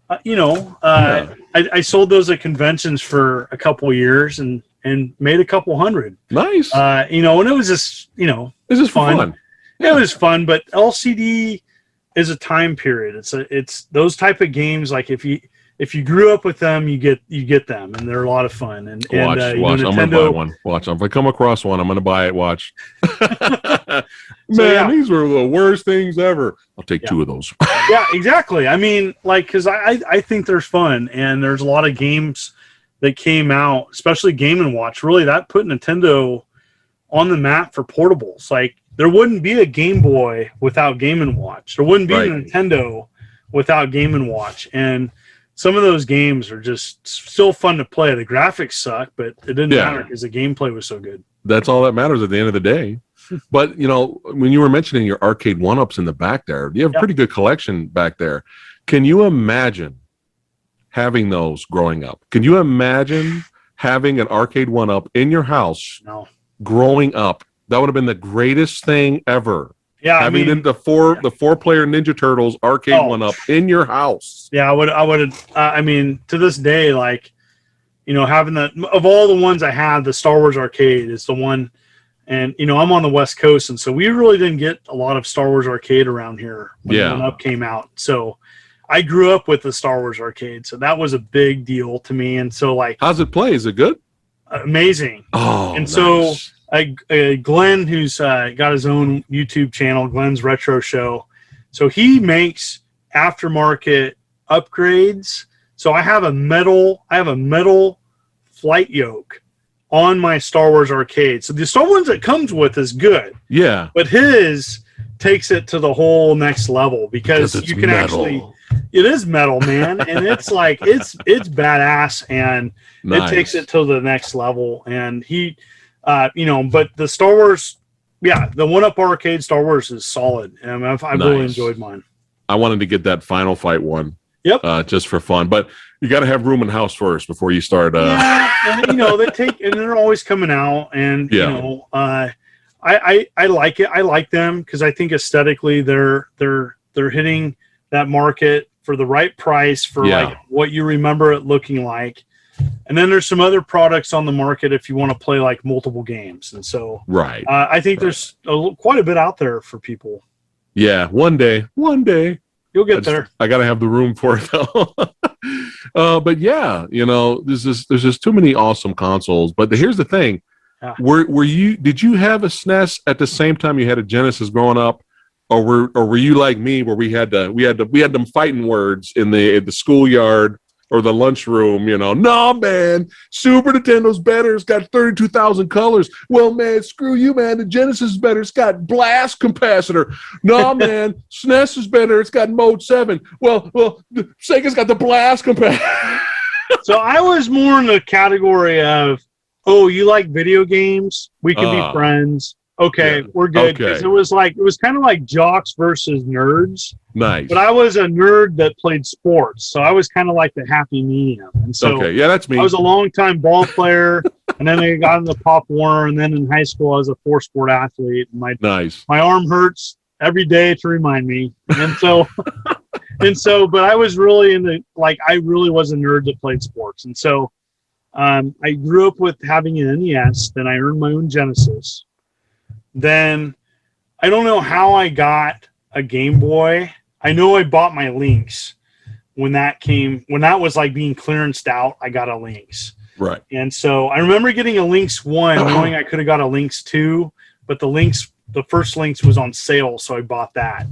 I sold those at conventions for a couple of years and made a couple hundred. Nice. And it was just, it's just fun. Yeah. It was fun, but LCD is a time period. It's those type of games. Like, if you grew up with them, you get them, and they're a lot of fun. And watch. Nintendo, I'm gonna buy one. Watch. If I come across one, I'm gonna buy it. Watch. These were the worst things ever. I'll take 2 of those. Yeah, exactly. I mean, like, because I think they're fun, and there's a lot of games that came out, especially Game & Watch. Really, that put Nintendo on the map for portables. Like, there wouldn't be a Game Boy without Game & Watch. There wouldn't be a Nintendo without Game & Watch. And some of those games are just still fun to play. The graphics suck, but it didn't matter because the gameplay was so good. That's all that matters at the end of the day. But, when you were mentioning your arcade one-ups in the back there, you have a pretty good collection back there. Can you imagine having those growing up? Can you imagine having an arcade one-up in your house growing up? That would have been the greatest thing ever. Yeah, having the four-player Ninja Turtles arcade one-up in your house. Yeah, I would. I mean, to this day, like, having of all the ones I had, the Star Wars arcade is the one. And I'm on the West Coast, and so we really didn't get a lot of Star Wars arcade around here when the one-up came out. So I grew up with the Star Wars arcade, so that was a big deal to me. And so, like, how's it play? Is it good? Amazing. Oh, and so. Glenn, who's got his own YouTube channel, Glenn's Retro Show. So he makes aftermarket upgrades. So I have a metal flight yoke on my Star Wars arcade. So the Star Wars it comes with is good. Yeah. But his takes it to the whole next level because you can it is metal, man. And it's like, it's badass, and it takes it to the next level. And he, but the Star Wars, the one-up arcade Star Wars is solid. And I've really enjoyed mine. I wanted to get that Final Fight one. Yep. Just for fun, but you got to have room in house first before you start. And they're always coming out, and I like it. I like them because I think aesthetically they're hitting that market for the right price for like what you remember it looking like. And then there's some other products on the market if you want to play like multiple games. And so, I think there's quite a bit out there for people. Yeah, one day. You'll get there. I got to have the room for it though. But yeah, there's just too many awesome consoles. But here's the thing: did you have a SNES at the same time you had a Genesis growing up, or were you like me where we had them fighting words in the schoolyard or the lunchroom? No man, Super Nintendo's better. It's got 32,000 colors. Well man, screw you man. The Genesis is better. It's got blast capacitor. No man, SNES is better. It's got mode 7. Well, Sega's got the blast capacitor. So I was more in the category of, oh, you like video games? We can be friends. Okay, yeah, we're good. Because it was kind of like jocks versus nerds. Nice. But I was a nerd that played sports, so I was kind of like the happy medium. And so that's me. I was a long-time ball player, and then I got into Pop Warner, and then in high school I was a 4-sport athlete. And my arm hurts every day to remind me. And so but I was really I really was a nerd that played sports. And so I grew up with having an NES, then I earned my own Genesis. Then I don't know how I got a Game Boy. I know I bought my Lynx when that was like being clearanced out. I got a Lynx. Right. And so I remember getting a Lynx 1, knowing I could have got a Lynx 2, but the first Lynx was on sale, so I bought that.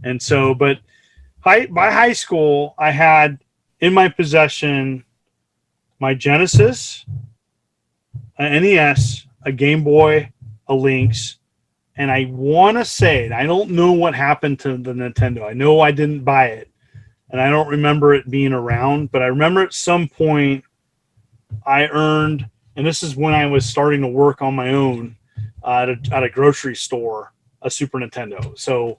And so, but by high school, I had in my possession my Genesis, a NES, a Game Boy, a Lynx, and I want to say, I don't know what happened to the Nintendo. I know I didn't buy it, and I don't remember it being around, but I remember at some point I earned, and this is when I was starting to work on my own at a grocery store, a Super Nintendo. So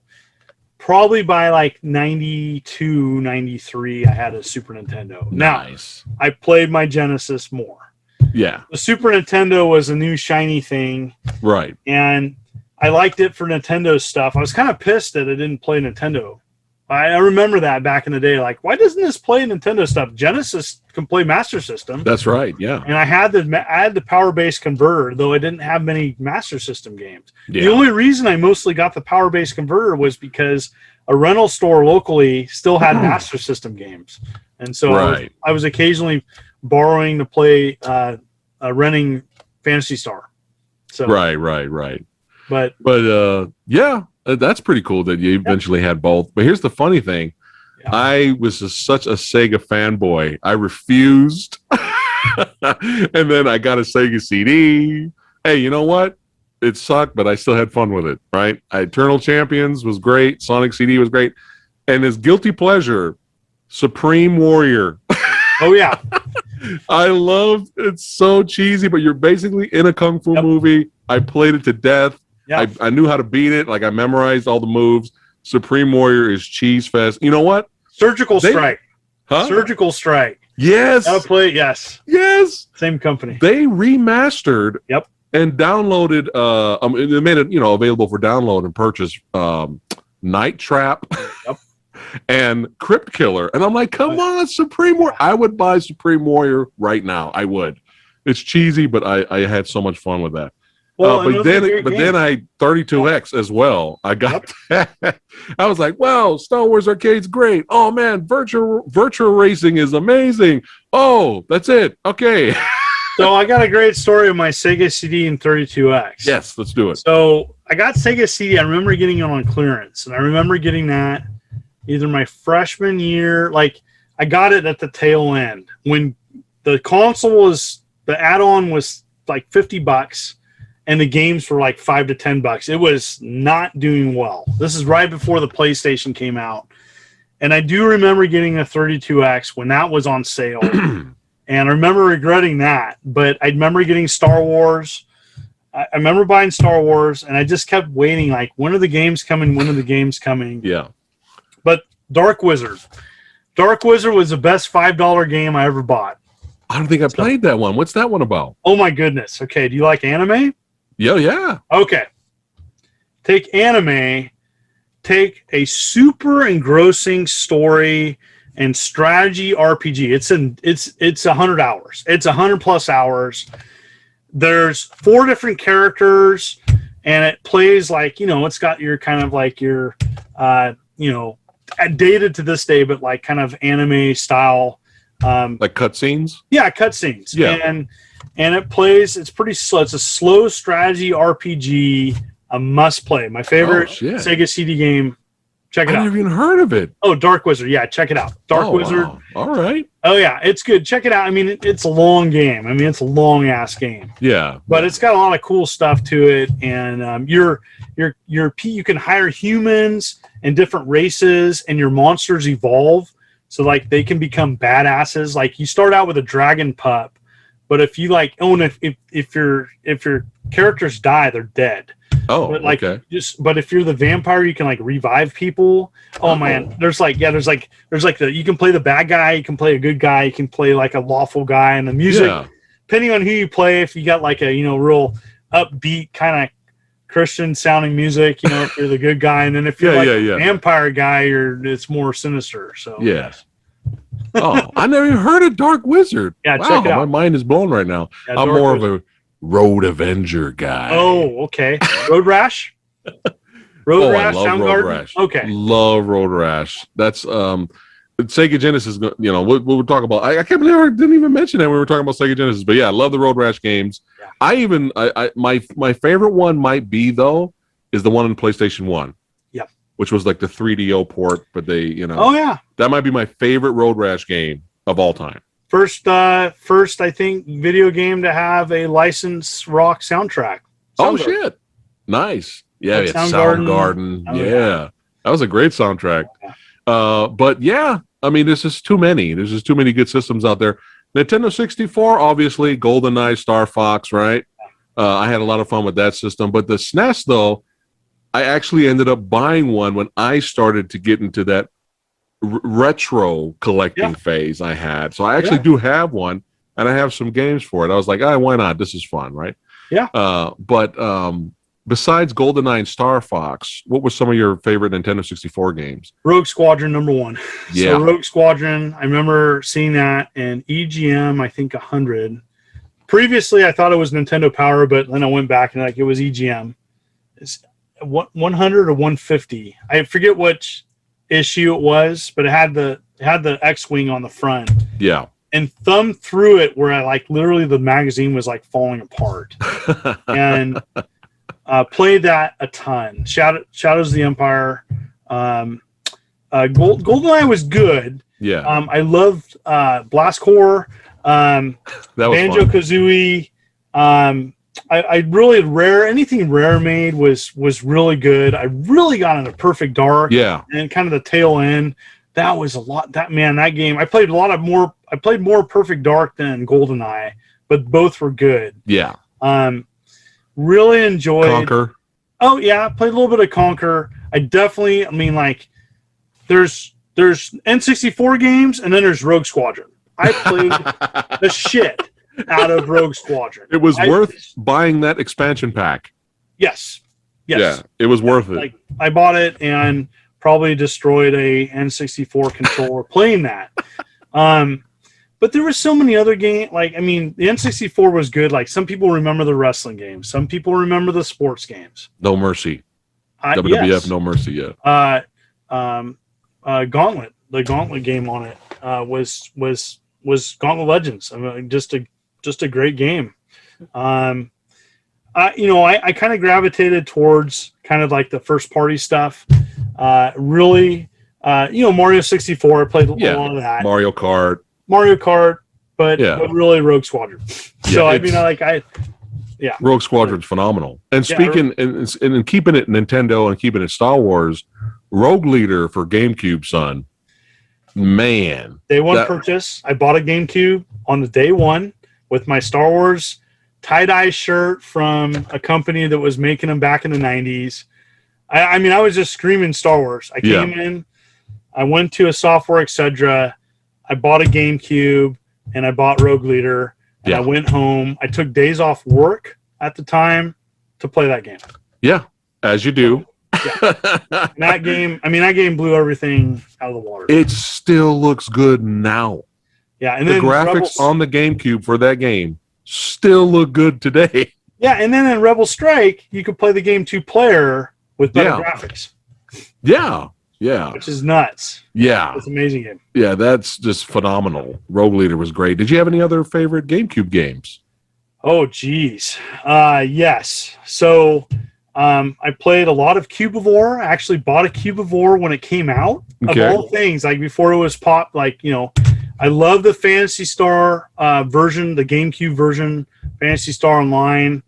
probably by like 92, 93, I had a Super Nintendo. Nice. Now, I played my Genesis more. Yeah. The Super Nintendo was a new shiny thing. Right. And I liked it for Nintendo stuff. I was kind of pissed that it didn't play Nintendo. I remember that back in the day. Like, why doesn't this play Nintendo stuff? Genesis can play Master System. That's right, yeah. And I had the power-based converter, though I didn't have many Master System games. Yeah. The only reason I mostly got the power-based converter was because a rental store locally still had Master System games. And so I was occasionally borrowing to play renting Phantasy Star. So Right. But yeah, that's pretty cool that you eventually had both. But here's the funny thing. Yeah. I was such a Sega fanboy. I refused. And then I got a Sega CD. Hey, you know what? It sucked, but I still had fun with it, right? Eternal Champions was great. Sonic CD was great. And his guilty pleasure, Supreme Warrior. Oh, yeah. I love it's so cheesy, but you're basically in a kung fu movie. I played it to death. Yep. I knew how to beat it. Like I memorized all the moves. Supreme Warrior is cheese fest. You know what? Surgical Strike. Huh? Surgical Strike. Yes. I'll play it. Yes. Same company. They remastered. Yep. And downloaded. They made it available for download and purchase. Night Trap. Yep. And Crypt Killer. And I'm like, come on, Supreme Warrior. I would buy Supreme Warrior right now. I would. It's cheesy, but I had so much fun with that. Well, but then I 32X as well. I got that. I was like, wow, Star Wars Arcade's great. Oh man, virtual racing is amazing. Oh, that's it. Okay. So I got a great story of my Sega CD and 32X. Yes, let's do it. So I got Sega CD. I remember getting it on clearance, and I remember getting that either my freshman year. Like I got it at the tail end when the console the add-on was like $50. And the games were like $5 to $10. It was not doing well. This is right before the PlayStation came out. And I do remember getting a 32X when that was on sale. And I remember regretting that. But I remember getting Star Wars. I remember buying Star Wars. And I just kept waiting, like, when are the games coming? When are the games coming? Yeah. But Dark Wizard. Dark Wizard was the best $5 game I ever bought. I don't think I played that one. What's that one about? Oh, my goodness. Okay, do you like anime? Yeah. Okay. Take anime, take a super engrossing story and strategy RPG. It's 100 hours. It's 100 plus hours. There's 4 different characters, and it plays like, it's got your kind of like your, dated to this day, but like kind of anime style. Like cutscenes? Yeah, cutscenes. Yeah. And it plays, it's pretty slow. It's a slow strategy RPG, a must play. My favorite Sega CD game. Check it out. I've never even heard of it. Oh, Dark Wizard. Yeah, check it out. Dark Wizard. Wow. All right. Oh yeah, it's good. Check it out. I mean, it's a long game. I mean, it's a long ass game. Yeah. But it's got a lot of cool stuff to it, and you can hire humans and different races, and your monsters evolve. So like they can become badasses. Like you start out with a dragon pup, but if you like own if your characters die, they're dead. Oh, but like okay. But if you're the vampire, you can like revive people. Oh man, there's like you can play the bad guy, you can play a good guy, you can play like a lawful guy, and the music, depending on who you play, if you got like a real upbeat kind of Christian sounding music, if you're the good guy, and then if you're a vampire guy, it's more sinister. So yes. Oh, I never even heard of Dark Wizard. Yeah, wow, check it out. My mind is blown right now. Yeah, I'm more of a Road Avenger guy. Oh, okay. Road Rash? Road Rash, Soundgarden? Okay. Love Road Rash. That's Sega Genesis, we'll talk about. I can't believe I didn't even mention that when we were talking about Sega Genesis. But yeah, I love the Road Rash games. Yeah. My favorite one might be though is the one on PlayStation 1. Yep. Which was like the 3DO port, but they, Oh yeah. That might be my favorite Road Rash game of all time. First, I think video game to have a licensed rock soundtrack. Oh shit! Nice. Yeah, it's Soundgarden. Yeah, that was a great soundtrack. But yeah, I mean, there's just too many. There's just too many good systems out there. Nintendo 64, obviously, GoldenEye, Star Fox, right? I had a lot of fun with that system. But the SNES, though, I actually ended up buying one when I started to get into that retro collecting phase I had. So I actually do have one, and I have some games for it. I was like, why not? This is fun, right? Yeah. But besides GoldenEye and Star Fox, what were some of your favorite Nintendo 64 games? Rogue Squadron #1. Yeah. So Rogue Squadron, I remember seeing that in EGM, I think 100. Previously, I thought it was Nintendo Power, but then I went back and it was EGM. It's 100 or 150. I forget which issue it was, but it had the X-wing on the front. Yeah. And thumbed through it where literally the magazine was like falling apart. And played that a ton. Shadows of the Empire. GoldenEye was good. Yeah. I loved Blast Corps. Banjo-Kazooie. I really anything Rare made was really good. I really got into Perfect Dark. Yeah. And kind of the tail end. That was a lot. That game. I played more Perfect Dark than GoldenEye, but both were good. Yeah. Really enjoyed Conquer. Oh yeah, I played a little bit of Conquer. There's N64 games and then there's Rogue Squadron. I played the shit out of Rogue Squadron. It was worth buying that expansion pack. Yes. Yeah, it was worth it. I bought it and probably destroyed a N64 controller playing that. But there were so many other games. The N64 was good. Like some people remember the wrestling games. Some people remember the sports games. No Mercy. WWF yes. No Mercy, yeah. Gauntlet. The Gauntlet game on it was Gauntlet Legends. Just a great game. I kind of gravitated towards kind of like the first party stuff. Really, Mario 64. I played a lot of that. Mario Kart, but really Rogue Squadron. So Rogue Squadron's phenomenal. And speaking and keeping it Nintendo and keeping it Star Wars, Rogue Leader for GameCube, son. Man. Day one purchase. I bought a GameCube on the day one with my Star Wars tie-dye shirt from a company that was making them back in the 90s. I was just screaming Star Wars. I came in, I went to a software, etc. I bought a GameCube and I bought Rogue Leader. And I went home. I took days off work at the time to play that game. Yeah, as you do. That game blew everything out of the water. It still looks good now. Yeah, and the then graphics on the GameCube for that game still look good today. Yeah, and then in Rebel Strike, you could play the game 2-player with better graphics. Yeah. Yeah. which is nuts. Yeah. It's an amazing game. Yeah, that's just phenomenal. Rogue Leader was great. Did you have any other favorite GameCube games? Oh, geez. Yes. So I played a lot of Cubivore. I actually bought a Cubivore when it came out. Of Okay. all things, like before it was pop, like, I love the Phantasy Star version, the GameCube version, Phantasy Star Online.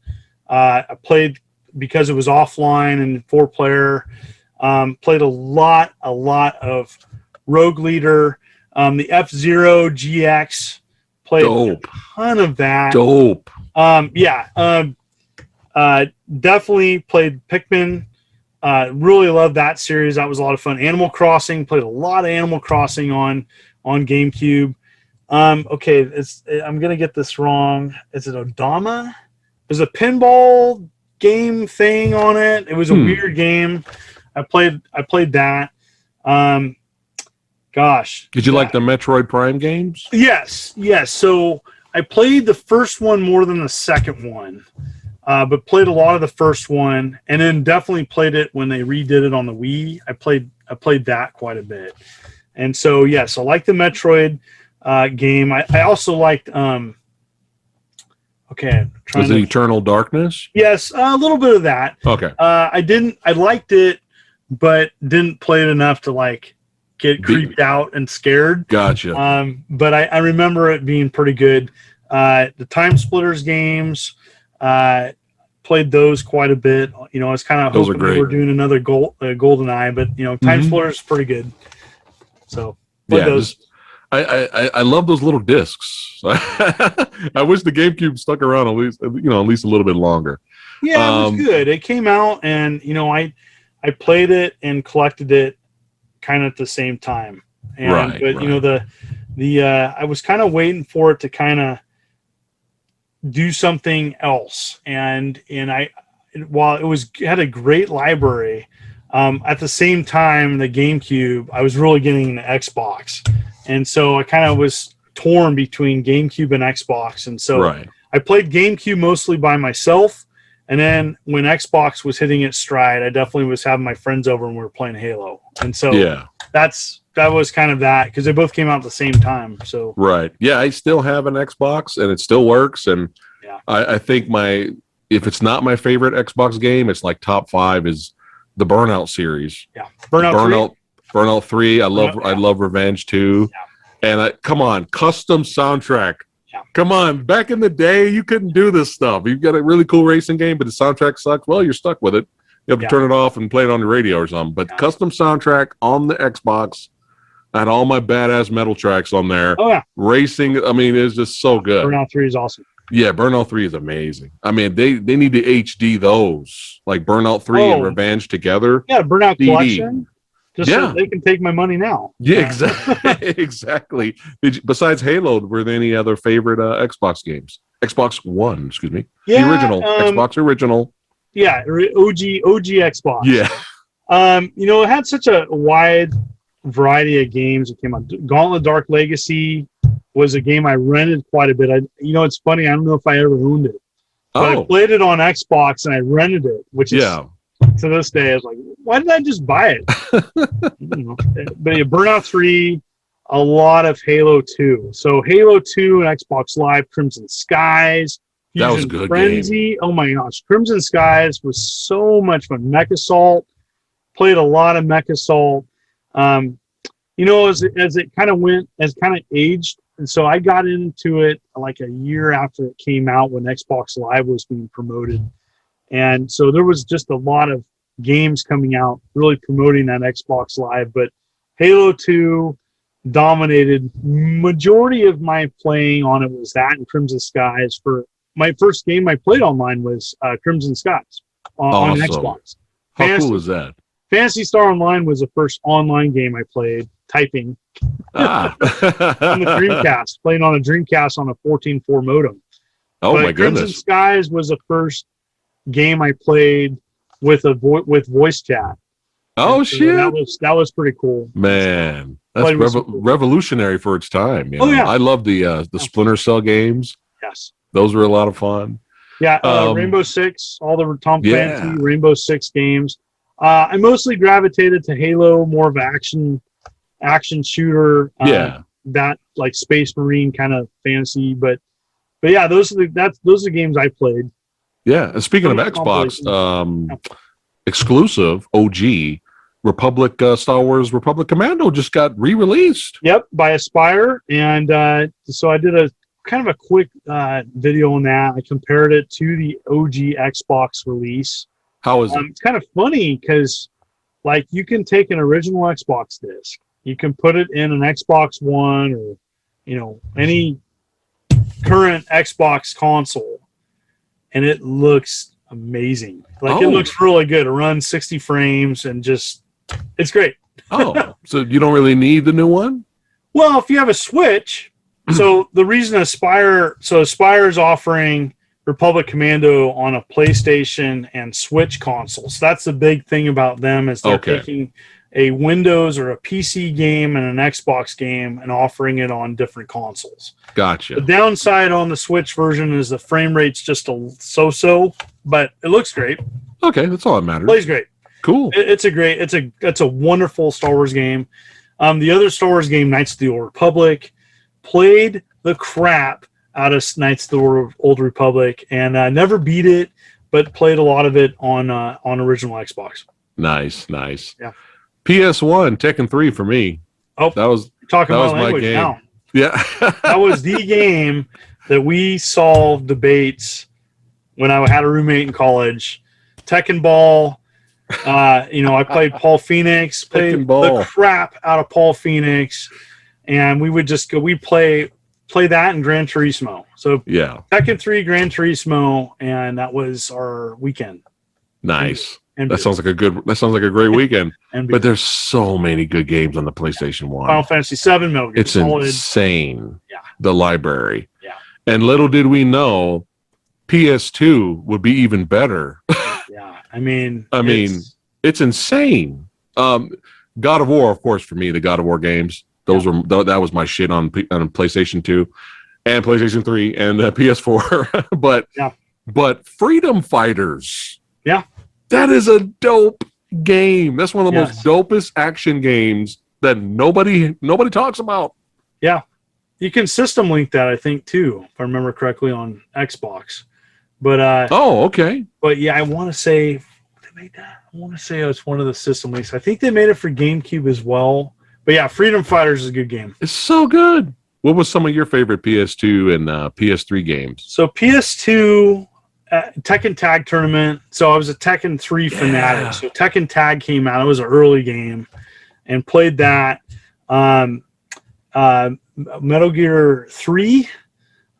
I played because it was offline and 4-player. Played a lot of Rogue Leader, the F-Zero GX. Played Dope. a ton of that. Dope. Definitely played Pikmin. Really loved that series. That was a lot of fun. Animal Crossing, played a lot of Animal Crossing on GameCube. Okay, I'm gonna get this wrong. Is it Odama? There's a pinball game thing on it. It was a weird game. I played that. Gosh. Did you like the Metroid Prime games? Yes. So I played the first one more than the second one. But played a lot of the first one, and then definitely played it when they redid it on the Wii. I played that quite a bit, and so yes, I like the Metroid game. I also liked. Okay, was it Eternal Darkness? Yes, a little bit of that. Okay. I liked it, but didn't play it enough to like get creeped out and scared. Gotcha. But I remember it being pretty good. The Time Splitters games. Played those quite a bit. I was kind of hoping we were doing another GoldenEye, but Time Splitters is pretty good. So those. I love those little discs. I wish the GameCube stuck around at least a little bit longer. Yeah, it was good. It came out, and I played it and collected it kind of at the same time. And, I was kind of waiting for it to kind of do something else, and while it had a great library, at the same time the GameCube, I was really getting the Xbox, and so I kind of was torn between GameCube and Xbox, and so I played GameCube mostly by myself, and then when Xbox was hitting its stride, I definitely was having my friends over and we were playing Halo, and so that was kind of that, because they both came out at the same time. So I still have an Xbox and it still works, and I think if it's not my favorite Xbox game, it's like top 5 is the Burnout series. Burnout 3. I love Revenge 2. And come on, custom soundtrack. Come on, back in the day you couldn't do this stuff. You've got a really cool racing game, but the soundtrack sucks. Well, you're stuck with it. You have to turn it off and play it on the radio or something. But custom soundtrack on the Xbox. I had all my badass metal tracks on there. Oh yeah, racing. I mean, it's just so good. Burnout 3 is awesome. Yeah, Burnout 3 is amazing. I mean, they need to HD those, like Burnout 3 and Revenge together. Yeah, Burnout Collection. Just so they can take my money now. Yeah, exactly. Exactly. Besides Halo, were there any other favorite Xbox games? Xbox One, excuse me. Yeah, the original. Xbox original. Yeah, OG Xbox. Yeah. It had such a wide variety of games that came out. Gauntlet Dark Legacy was a game I rented quite a bit. It's funny, I don't know if I ever owned it, but I played it on Xbox and I rented it, which is to this day I was like, why did I just buy it? But Burnout 3, a lot of Halo 2. So Halo 2 and Xbox Live, Crimson Skies, that was a good Frenzy. game. Oh my gosh, Crimson Skies was so much fun. Mech Assault, played a lot of Mech Assault. As it kind of aged, and so I got into it like a year after it came out when Xbox Live was being promoted, and so there was just a lot of games coming out really promoting that Xbox Live. But Halo 2 dominated. Majority of my playing on it was that and Crimson Skies. For my first game I played online was Crimson Skies on Xbox. How cool is that? Phantasy Star Online was the first online game I played, typing. On the Dreamcast, playing on a Dreamcast on a 14.4 modem. My goodness. Crimson Skies was the first game I played with with voice chat. Oh, shit. That was pretty cool. Man, that's revolutionary for its time. Yeah. I love the Splinter Cell games. Yes. Those were a lot of fun. Yeah, Rainbow Six, all the Tom Clancy Rainbow Six games. I mostly gravitated to Halo, more of an action shooter. That like Space Marine kind of fantasy, but yeah, those are the games I played. Yeah, and speaking of Xbox, exclusive OG Republic Star Wars Republic Commando just got re-released. Yep, by Aspire, and so I did a kind of a quick video on that. I compared it to the OG Xbox release. How is it? It's kind of funny because, like, you can take an original Xbox disc, you can put it in an Xbox One or, any current Xbox console, and it looks amazing. Like, it looks really good. It runs 60 frames and just, it's great. So you don't really need the new one? Well, if you have a Switch, so the reason Aspire is offering Republic Commando on a PlayStation and Switch consoles. That's the big thing about them is they're taking a Windows or a PC game and an Xbox game and offering it on different consoles. Gotcha. The downside on the Switch version is the frame rate's just a so-so, but it looks great. Okay, that's all that matters. Plays great. Cool. It's a wonderful Star Wars game. The other Star Wars game, Knights of the Old Republic, played the crap out of Knights of the Old Republic, and never beat it, but played a lot of it on original Xbox. Nice. Yeah. PS1 Tekken 3 for me. Oh, that was my game. Now. Yeah, that was the game that we solved debates when I had a roommate in college. Tekken Ball. I played Paul Phoenix. Played the crap out of Paul Phoenix, and we would just go. We'd play that in Gran Turismo. So yeah, Tekken 3, Gran Turismo, and that was our weekend. Nice. That sounds like a great weekend. But there's so many good games on the PlayStation 1. Final Fantasy 7, Metal Gear Solid. It's insane. Yeah. The library. Yeah. And little did we know PS2 would be even better. Yeah. I mean, it's insane. God of War, of course, for me, the God of War games, that was my shit on PlayStation 2 and PlayStation 3 and PS4. But Freedom Fighters. Yeah. That is a dope game. That's one of the most dopest action games that nobody talks about. Yeah. You can system link that, I think, too, if I remember correctly, on Xbox. But okay. But yeah, I want to say they made that. I want to say it's one of the system links. I think they made it for GameCube as well. But yeah, Freedom Fighters is a good game. It's so good. What was some of your favorite PS2 and PS3 games? So PS2, Tekken Tag Tournament. So I was a Tekken 3 fanatic. So Tekken Tag came out. It was an early game, and played that. Metal Gear 3.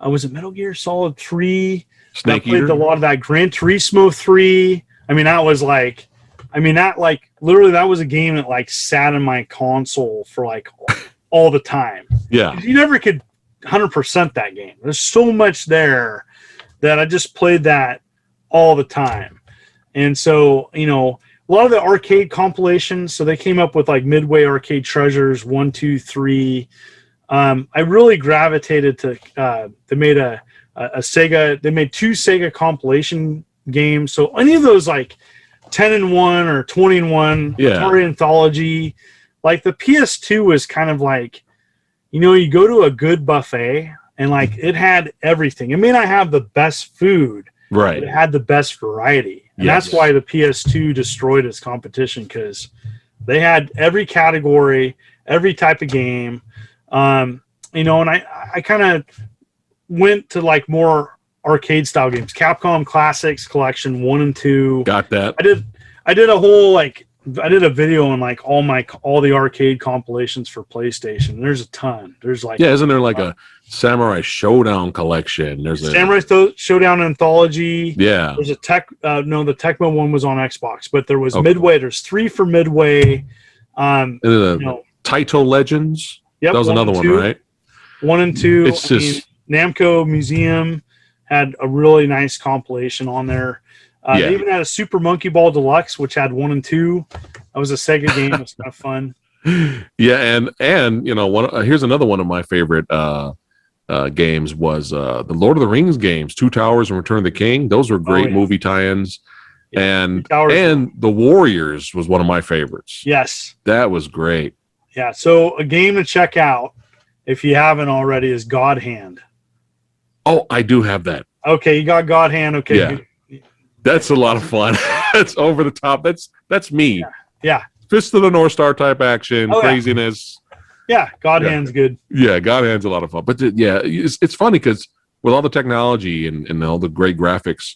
Was it Metal Gear Solid 3? Snake I played Eater? a lot of that. Gran Turismo 3. That was a game that like sat in my console for like all the time. Yeah. You never could 100% that game. There's so much there that I just played that all the time. And so, a lot of the arcade compilations, so they came up with like Midway Arcade Treasures 1, 2, 3. I really gravitated to they made a Sega, they made 2 Sega compilation games. So any of those like 10-in-1 or 20-in-1 Atari Anthology, like the PS2 was kind of like, you go to a good buffet and like it had everything. It may not have the best food, right? But it had the best variety. And that's why the PS2 destroyed its competition, because they had every category, every type of game. And I kind of went to like more arcade style games. Capcom Classics Collection 1 and 2. Got that. I did a whole I did a video on like all the arcade compilations for PlayStation. There's a ton. There's like isn't there like a Samurai Showdown collection? There's a Samurai Showdown anthology. Yeah. There's a the Tecmo one was on Xbox, but there was Midway. There's 3 for Midway. Taito Legends. Yep, that was another one, right? 1 and 2. It's just Namco Museum had a really nice compilation on there. They even had a Super Monkey Ball Deluxe, which had 1 and 2. That was a Sega game. It was kind of fun. Yeah, and here's another one of my favorite games was the Lord of the Rings games, Two Towers and Return of the King. Those were great movie tie-ins. And The Warriors was one of my favorites. Yes. That was great. Yeah. So a game to check out if you haven't already is God Hand. Oh, I do have that. Okay, you got God Hand. Okay. Yeah. That's a lot of fun. That's over the top. That's me. Yeah. Fist of the North Star type action, craziness. Yeah, God Hand's good. Yeah, God Hand's a lot of fun. But it's funny because with all the technology and all the great graphics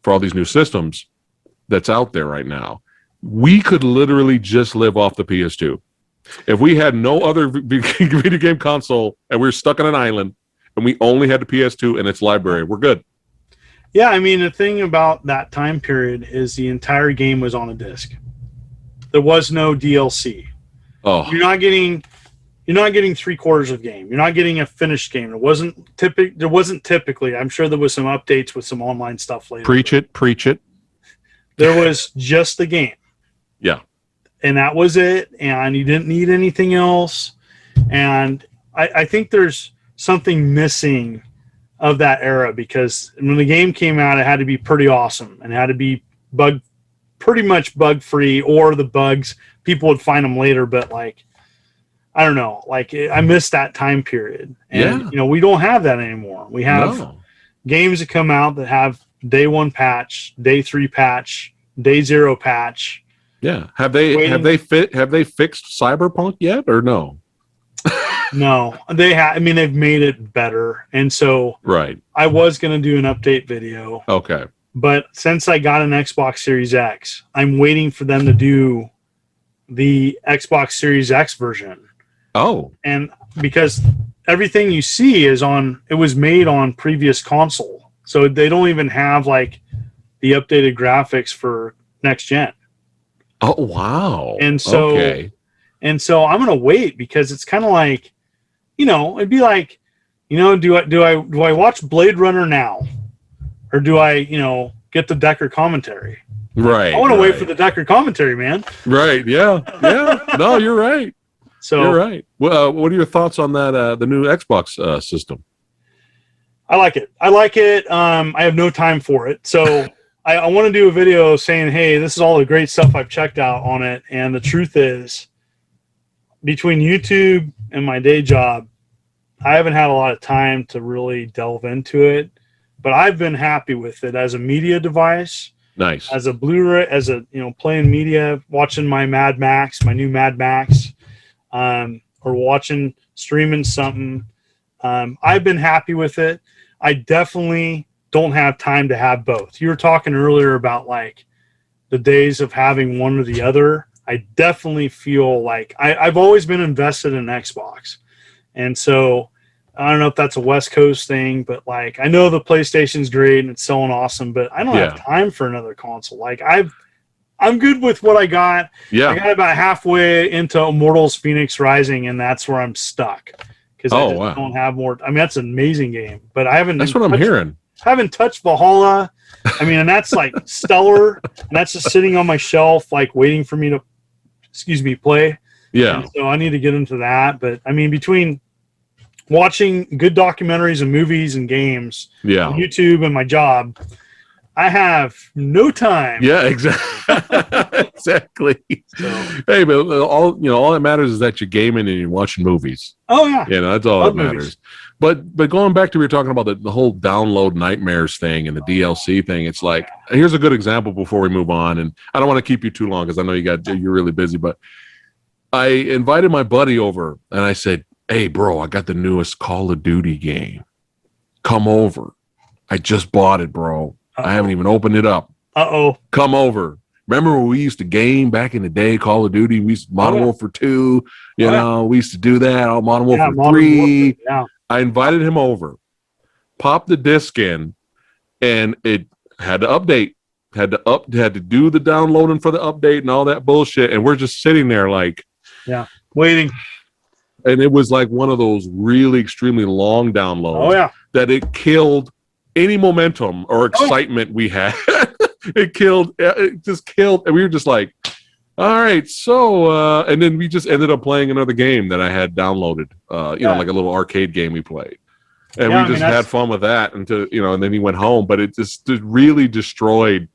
for all these new systems that's out there right now, we could literally just live off the PS2. If we had no other video game console and we were stuck on an island and we only had the PS2 and its library, we're good. Yeah, I mean, the thing about that time period is the entire game was on a disc. There was no DLC. Oh, you're not getting 3/4 of game. You're not getting a finished game. There wasn't typically. I'm sure there was some updates with some online stuff later. Preach it. There was just the game. Yeah. And that was it. And you didn't need anything else. And I think there's something missing of that era, because when the game came out, it had to be pretty awesome and it had to be pretty much bug free, or the bugs, people would find them later. But like, I don't know, like I missed that time period. And we don't have that anymore. We have games that come out that have day 1 patch, day 3 patch, day 0 patch. Yeah. Have they fixed Cyberpunk yet or no? No, they have. I mean, they've made it better. And so I was going to do an update video. Okay. But since I got an Xbox Series X, I'm waiting for them to do the Xbox Series X version. Oh. And because everything you see it was made on previous console. So they don't even have like the updated graphics for next gen. Oh, wow. And so, I'm going to wait, because it's kind of like, it'd be like, do I watch Blade Runner now, or do I, get the Decker commentary? Right. I want to wait for the Decker commentary, man. Right. Yeah. No, you're right. So you're right. Well, what are your thoughts on that? The new Xbox system? I like it. I have no time for it, so I want to do a video saying, hey, this is all the great stuff I've checked out on it. And the truth is, between YouTube and my day job, I haven't had a lot of time to really delve into it, but I've been happy with it as a media device. Nice. As a Blu-ray, as a, playing media, watching my new Mad Max, or streaming something. I've been happy with it. I definitely don't have time to have both. You were talking earlier about like the days of having one or the other. I definitely feel like I've always been invested in Xbox. And so I don't know if that's a West Coast thing, but like, I know the PlayStation's great and it's selling awesome, but I don't have time for another console. Like I'm good with what I got. Yeah. I got about halfway into Immortal's Phoenix Rising, and that's where I'm stuck. Because I don't have more. I mean, that's an amazing game, but I haven't. That's what I'm hearing. Haven't touched Valhalla. I mean, and that's like stellar, and that's just sitting on my shelf, like waiting for me to, play. Yeah. And so I need to get into that. But I mean, between watching good documentaries and movies and games, on YouTube and my job, I have no time. Yeah, exactly. Exactly. So, hey, but all that matters is that you're gaming and you're watching movies. Oh yeah, that's all that matters. But going back to we were talking about the whole download nightmares thing and the DLC thing. It's like, here's a good example before we move on, and I don't want to keep you too long because I know you're really busy. But I invited my buddy over and I said, "Hey, bro, I got the newest Call of Duty game. Come over. I just bought it, bro. I haven't even opened it up. Come over. Remember when we used to game back in the day, Call of Duty? We used to Modern Warfare 2. We used to do that. Modern Warfare 3. Yeah. I invited him over, popped the disc in, and it had to update. Had to do the downloading for the update and all that bullshit. And we're just sitting there like, waiting. And it was like one of those really extremely long downloads. That it killed any momentum or excitement we had. It just killed. And we were just like, all right, so, and then we just ended up playing another game that I had downloaded, like a little arcade game we played. And we just had fun with that until, and then he went home, but it just really destroyed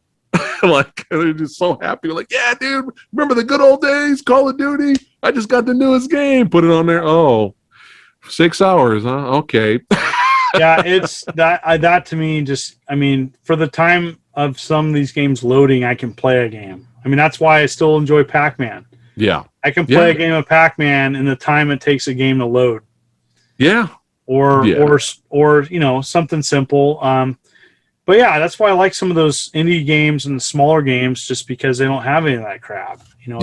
Like, they're just so happy. Like, yeah, dude, remember the good old days, Call of Duty? I just got the newest game. Put it on there. Oh, 6 hours, huh? Okay. Yeah, it's that to me just, I mean, for the time of some of these games loading, I can play a game. I mean, that's why I still enjoy Pac-Man. Yeah. I can play a game of Pac-Man in the time it takes a game to load. Yeah. Or you know, something simple. But yeah, that's why I like some of those indie games and the smaller games, just because they don't have any of that crap. You know,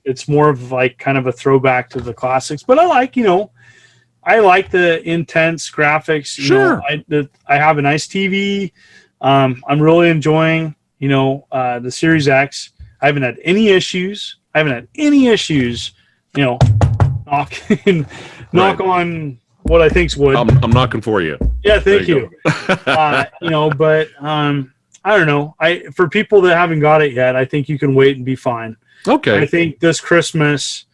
it's more of like kind of a throwback to the classics. But I like, you know, I like the intense graphics. You know, I have a nice TV. I'm really enjoying, you know, the Series X. I haven't had any issues. You know, knock on what I think's wood. I'm knocking for you. Yeah, thank you. You know, but I don't know. For people that haven't got it yet, I think you can wait and be fine. Okay. I think this Christmas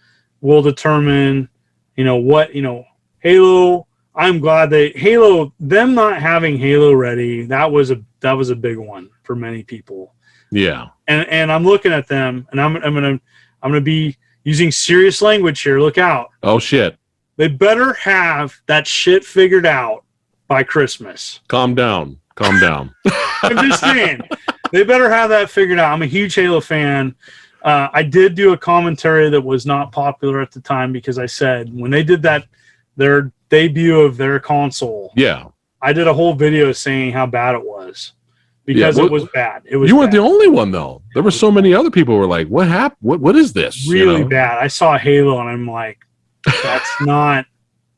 will determine, you know, what, you know, Halo. I'm glad them not having Halo ready, that was a big one for many people. Yeah. And I'm looking at them, and I'm gonna be using serious language here. Look out. Oh shit. They better have that shit figured out by Christmas. Calm down. I'm just saying. They better have that figured out. I'm a huge Halo fan. I did do a commentary that was not popular at the time because I said when they did their debut of their console, I did a whole video saying how bad it was because it was bad. You weren't the only one though. There were so many other people who were like, "What happened? What is this?" Really bad. I saw Halo and I'm like, "That's not.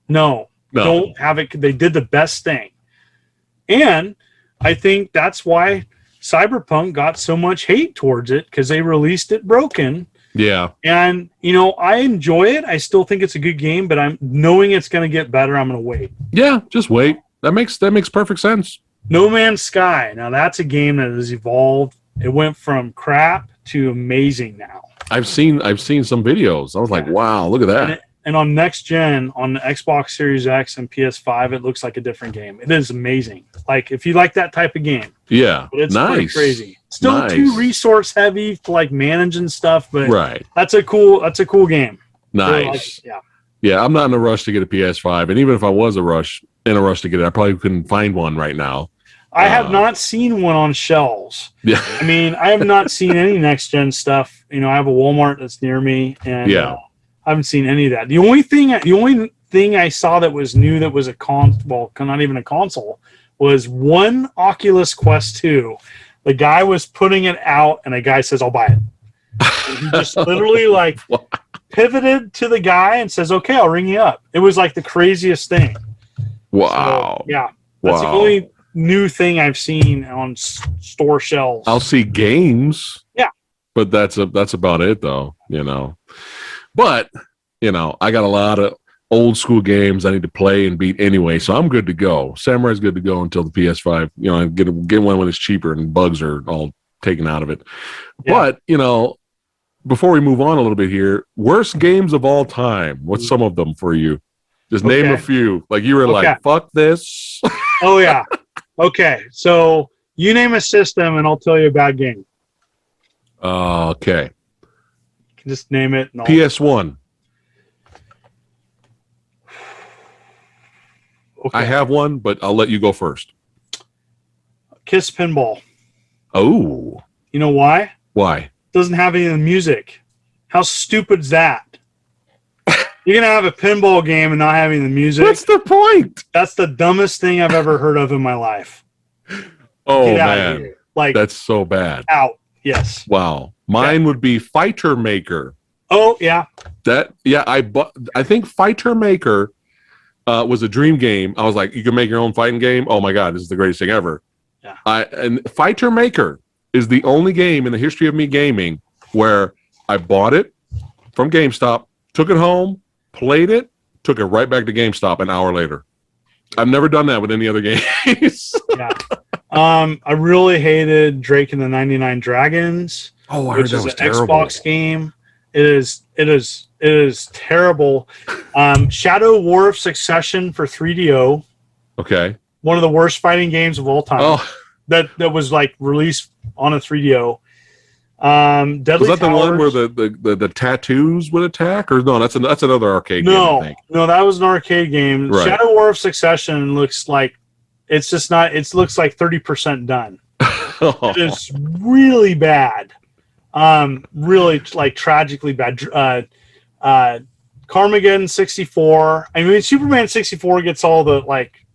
No, don't have it." They did the best thing, and I think that's why Cyberpunk got so much hate towards it because they released it broken. Yeah. And, you know, I enjoy it. I still think it's a good game, but I'm knowing it's going to get better. I'm going to wait. Yeah, just wait. That makes perfect sense. No Man's Sky. Now, that's a game that has evolved. It went from crap to amazing now. I've seen some videos. I was like, wow, look at that. And on next gen, on the Xbox Series X and PS5, it looks like a different game. It is amazing. Like, if you like that type of game. Yeah. But it's pretty crazy. Still too resource heavy to like manage and stuff, but that's a cool game. Nice. Yeah, I'm not in a rush to get a PS5, and even if I was in a rush to get it, I probably couldn't find one right now. I have not seen one on shelves. Yeah. I mean, I have not seen any next gen stuff. You know, I have a Walmart that's near me, and I haven't seen any of that. The only thing I saw that was new that was not even a console, was one Oculus Quest 2. The guy was putting it out, and a guy says, "I'll buy it." And he just literally like pivoted to the guy and says, "Okay, I'll ring you up." It was like the craziest thing. Wow. So, that's the only new thing I've seen on store shelves. I'll see games. Yeah. But that's about it, though. You know. But you know, I got a lot of old school games I need to play and beat anyway, so I'm good to go. Samurai's good to go until the PS5. You know, get one when it's cheaper and bugs are all taken out of it. Yeah. But you know, before we move on a little bit here, worst games of all time. What's some of them for you? Just name a few. Like you were like, "Fuck this." Oh yeah. Okay, so you name a system, and I'll tell you a bad game. Okay. You can just name it. PS1. Okay. I have one, but I'll let you go first. Kiss Pinball. Oh. You know why? Why? It doesn't have any of the music. How stupid's that? You're going to have a pinball game and not having the music? What's the point? That's the dumbest thing I've ever heard of in my life. Oh, man. Like, that's so bad. Out. Yes. Wow. Mine would be Fighter Maker. Oh, yeah. I think Fighter Maker was a dream game. I was like, you can make your own fighting game. Oh my God, this is the greatest thing ever. Yeah. And Fighter Maker is the only game in the history of me gaming where I bought it from GameStop, took it home, played it, took it right back to GameStop an hour later. I've never done that with any other games. Yeah. I really hated Drake and the 99 Dragons. Oh, I heard that was terrible. Xbox game. It is terrible. Shadow War of Succession for 3DO. Okay. One of the worst fighting games of all time. Oh, that was like released on a 3DO. Deadly Was that Towers, the one where the tattoos would attack, or no? That's another arcade game. I think. No, that was an arcade game. Right. Shadow War of Succession looks like it's just not. It looks like 30% done. It is really bad. Really like tragically bad. Carmageddon 64. I mean, Superman 64 gets all the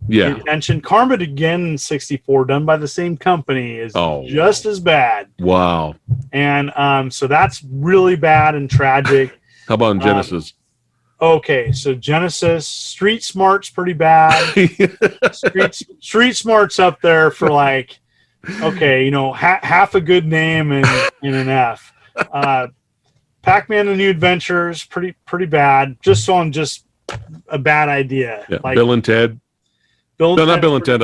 the attention. Carmageddon 64, done by the same company, is just as bad. Wow. And so that's really bad and tragic. How about Genesis? Okay, so Genesis, Street Smart's pretty bad. Street Smart's up there for like, okay, you know, half a good name and an F. Pac-Man and New Adventures, pretty bad. Just on just a bad idea. Yeah, like Bill and Ted. Not Bill and Ted.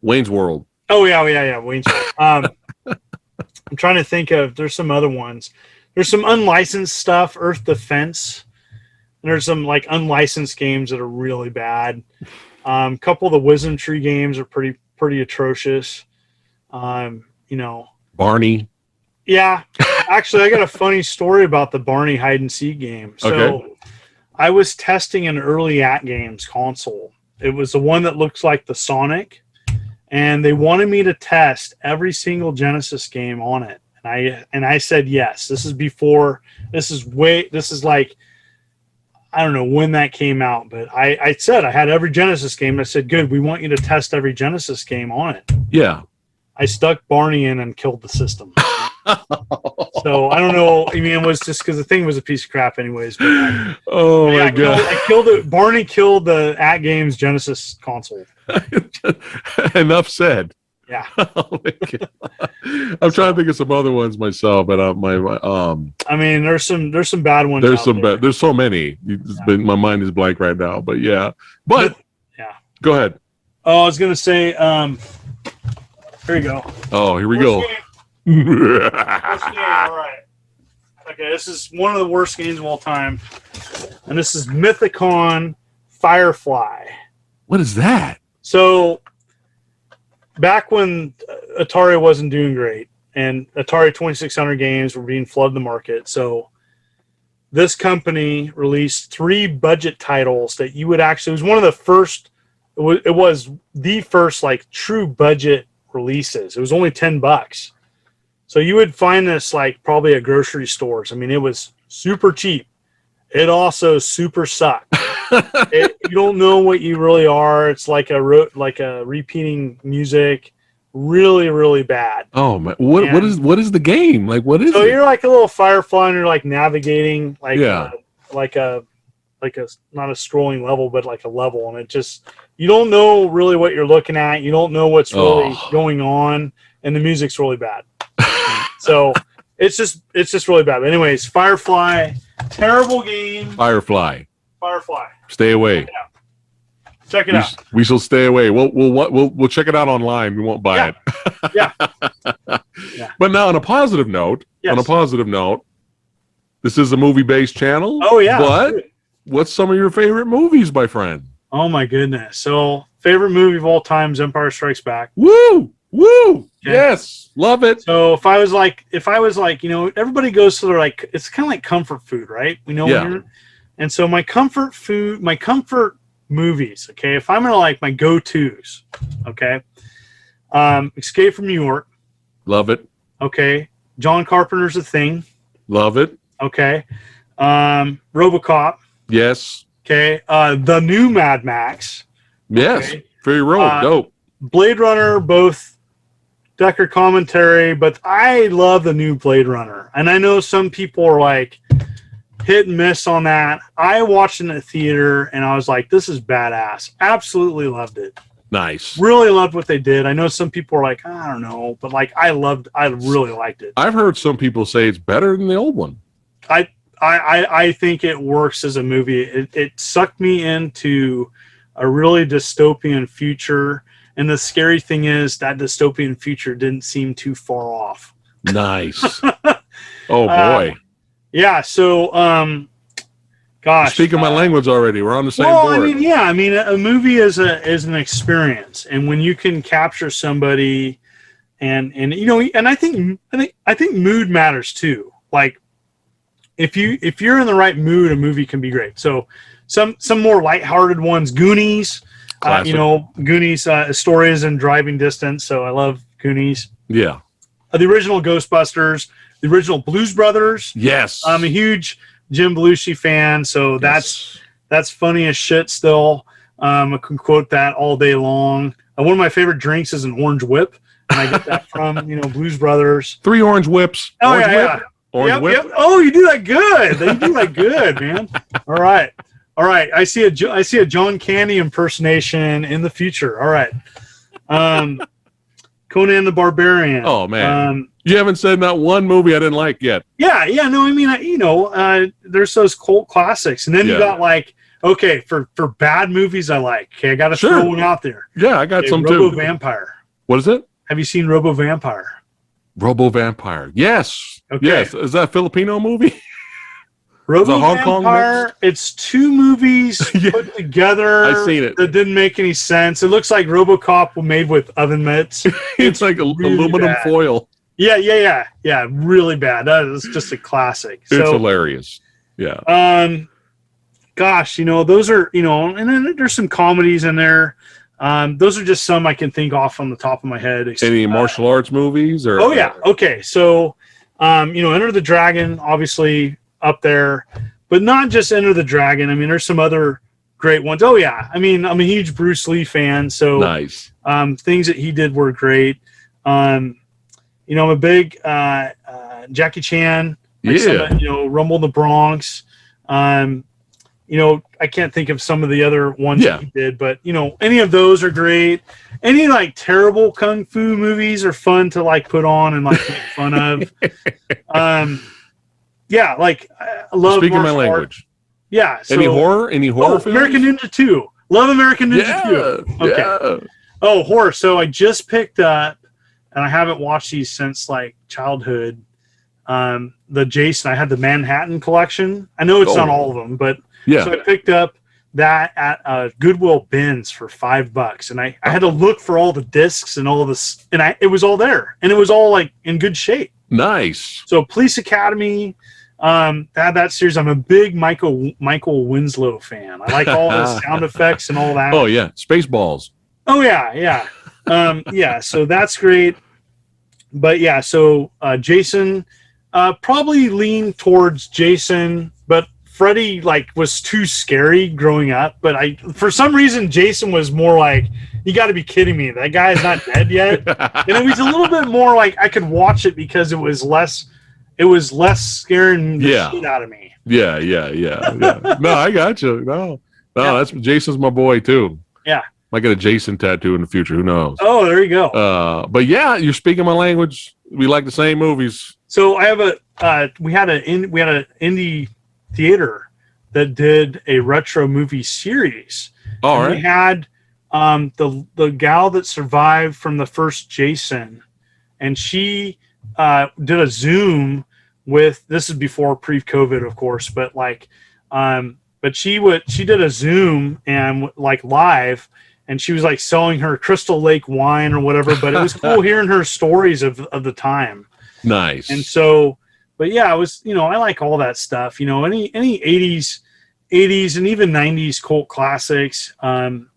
Wayne's World. Oh yeah, Wayne's World. I'm trying to think of. There's some other ones. There's some unlicensed stuff. Earth Defense. And there's some like unlicensed games that are really bad. A couple of the Wisdom Tree games are pretty atrocious. You know, Barney. Yeah, actually, I got a funny story about the Barney hide and seek game. So, I was testing an early @Games console. It was the one that looks like the Sonic, and they wanted me to test every single Genesis game on it. And I said yes. This is like, I don't know when that came out, but I said I had every Genesis game. I said, good, we want you to test every Genesis game on it. Yeah. I stuck Barney in and killed the system. So I don't know. I mean, it was just because the thing was a piece of crap, anyways. But my god! I killed it. Barney killed the @Games Genesis console. Enough said. Yeah. I'm trying to think of some other ones myself, but I mean, there's some bad ones. There's some bad. There's so many. My mind is blank right now. But yeah. But yeah. Go ahead. Oh, I was gonna say. Here you go. Oh, here we go. Worst game, all right. Okay, this is one of the worst games of all time, and this is Mythicon Firefly. What is that? So, back when Atari wasn't doing great, and Atari 2600 games were being flooded the market, so this company released 3 budget titles that you would actually. It was one of the first. It was the first like true budget releases. It was only $10. So you would find this like probably at grocery stores. I mean, it was super cheap. It also super sucked. You don't know what you really are. It's like a repeating music. Really, really bad. Oh man, what is the game like? What is? So you're like a little firefly, and you're like navigating like a not a scrolling level, but like a level, and it just you don't know really what you're looking at. You don't know what's really going on, and the music's really bad. So it's just really bad. But anyways, Firefly, terrible game. Firefly. Stay away. Check it out. We shall stay away. We'll check it out online. We won't buy it. Yeah. But now, on a positive note, this is a movie-based channel. Oh yeah. But what's some of your favorite movies, my friend? Oh my goodness. So favorite movie of all time is Empire Strikes Back. Woo! Okay. Yes, love it. So if I was like, you know, everybody goes to their like, it's kind of like comfort food, right? We know. Yeah. And so my comfort movies. Okay, if I'm gonna like my go-tos, okay, Escape from New York. Love it. Okay, John Carpenter's The Thing. Love it. Okay, RoboCop. Yes. Okay, the new Mad Max. Yes. Okay. Fury Road. Dope. Blade Runner, both Decker commentary, but I love the new Blade Runner. And I know some people are like hit and miss on that. I watched it in the theater and I was like, this is badass. Absolutely loved it. Nice. Really loved what they did. I know some people are like, I don't know, but like I really liked it. I've heard some people say it's better than the old one. I think it works as a movie. It sucked me into a really dystopian future. And the scary thing is that dystopian future didn't seem too far off. Nice. Oh boy. Yeah. So, Gosh, speaking my language already. We're on the same board. I mean, yeah, I mean, a movie is an experience, and when you can capture somebody, and you know, and I think mood matters too. Like, if you're in the right mood, a movie can be great. So, some more lighthearted ones, Goonies. You know, Goonies, stories and driving distance. So I love Goonies. Yeah. The original Ghostbusters, the original Blues Brothers. Yes. I'm a huge Jim Belushi fan, so that's funny as shit still. I can quote that all day long. One of my favorite drinks is an orange whip, and I get that from, you know, Blues Brothers. 3 orange whips. Oh, orange yeah, whip. yeah. Orange whip. Yep. Oh, you do that good. You do that good, man. All right. I see a John Candy impersonation in the future. All right. Conan the Barbarian. Oh man, you haven't said not one movie I didn't like yet. Yeah. No, I mean, there's those cult classics, and then you got like, okay, for bad movies I like. Okay, I got to throw one out there. Yeah, I got some Robo too. Vampire. What is it? Have you seen Robo Vampire? Robo Vampire. Yes. Okay. Yes. Is that a Filipino movie? Robo Vampire. It's 2 movies put together. I've seen it. That didn't make any sense. It looks like RoboCop made with oven mitts. It's like really aluminum foil. Yeah. Really bad. That is just a classic. It's hilarious. Yeah. Gosh, you know, those are, you know, and then there's some comedies in there. Those are just some I can think off on the top of my head. Any martial arts movies? Or? Oh yeah. Okay. So, you know, Enter the Dragon, obviously up there, but not just Enter the Dragon. I mean, there's some other great ones. Oh yeah. I mean, I'm a huge Bruce Lee fan, so nice. Things that he did were great. You know, I'm a big Jackie Chan. Like you know, Rumble in the Bronx. You know, I can't think of some of the other ones that he did, but you know, any of those are great. Any like terrible kung fu movies are fun to like put on and like make fun of. Yeah, like I love speaking my language. Yeah. So, any horror films? American Ninja 2. Love American Ninja 2. Okay. Yeah. Oh, horror. So I just picked up, and I haven't watched these since like childhood. The Jason, I had the Manhattan collection. I know it's not all of them, but so I picked up that at Goodwill bins for $5, and I had to look for all the discs and all this, and it was all there, and it was all like in good shape. Nice. So Police Academy, that series. I'm a big Michael Winslow fan. I like all the sound effects and all that. Oh yeah, Spaceballs. Oh yeah. Yeah. So that's great. But yeah, so Jason, probably lean towards Jason, but Freddy like was too scary growing up. But for some reason, Jason was more like, you got to be kidding me. That guy is not dead yet. And it was a little bit more like I could watch it because it was less scaring the shit out of me. Yeah. No, I got you. No, that's Jason's my boy too. Yeah. Might get a Jason tattoo in the future. Who knows? Oh, there you go. But yeah, you're speaking my language. We like the same movies. So I have we had an indie theater that did a retro movie series. All right. We had the gal that survived from the first Jason, and she did a Zoom with, this is before pre-COVID, of course, but like, but she did a Zoom and like live, and she was like selling her Crystal Lake wine or whatever, but it was cool hearing her stories of the time. Nice. And so, but yeah, it was, you know, I like all that stuff, you know, any 80s and even 90s cult classics,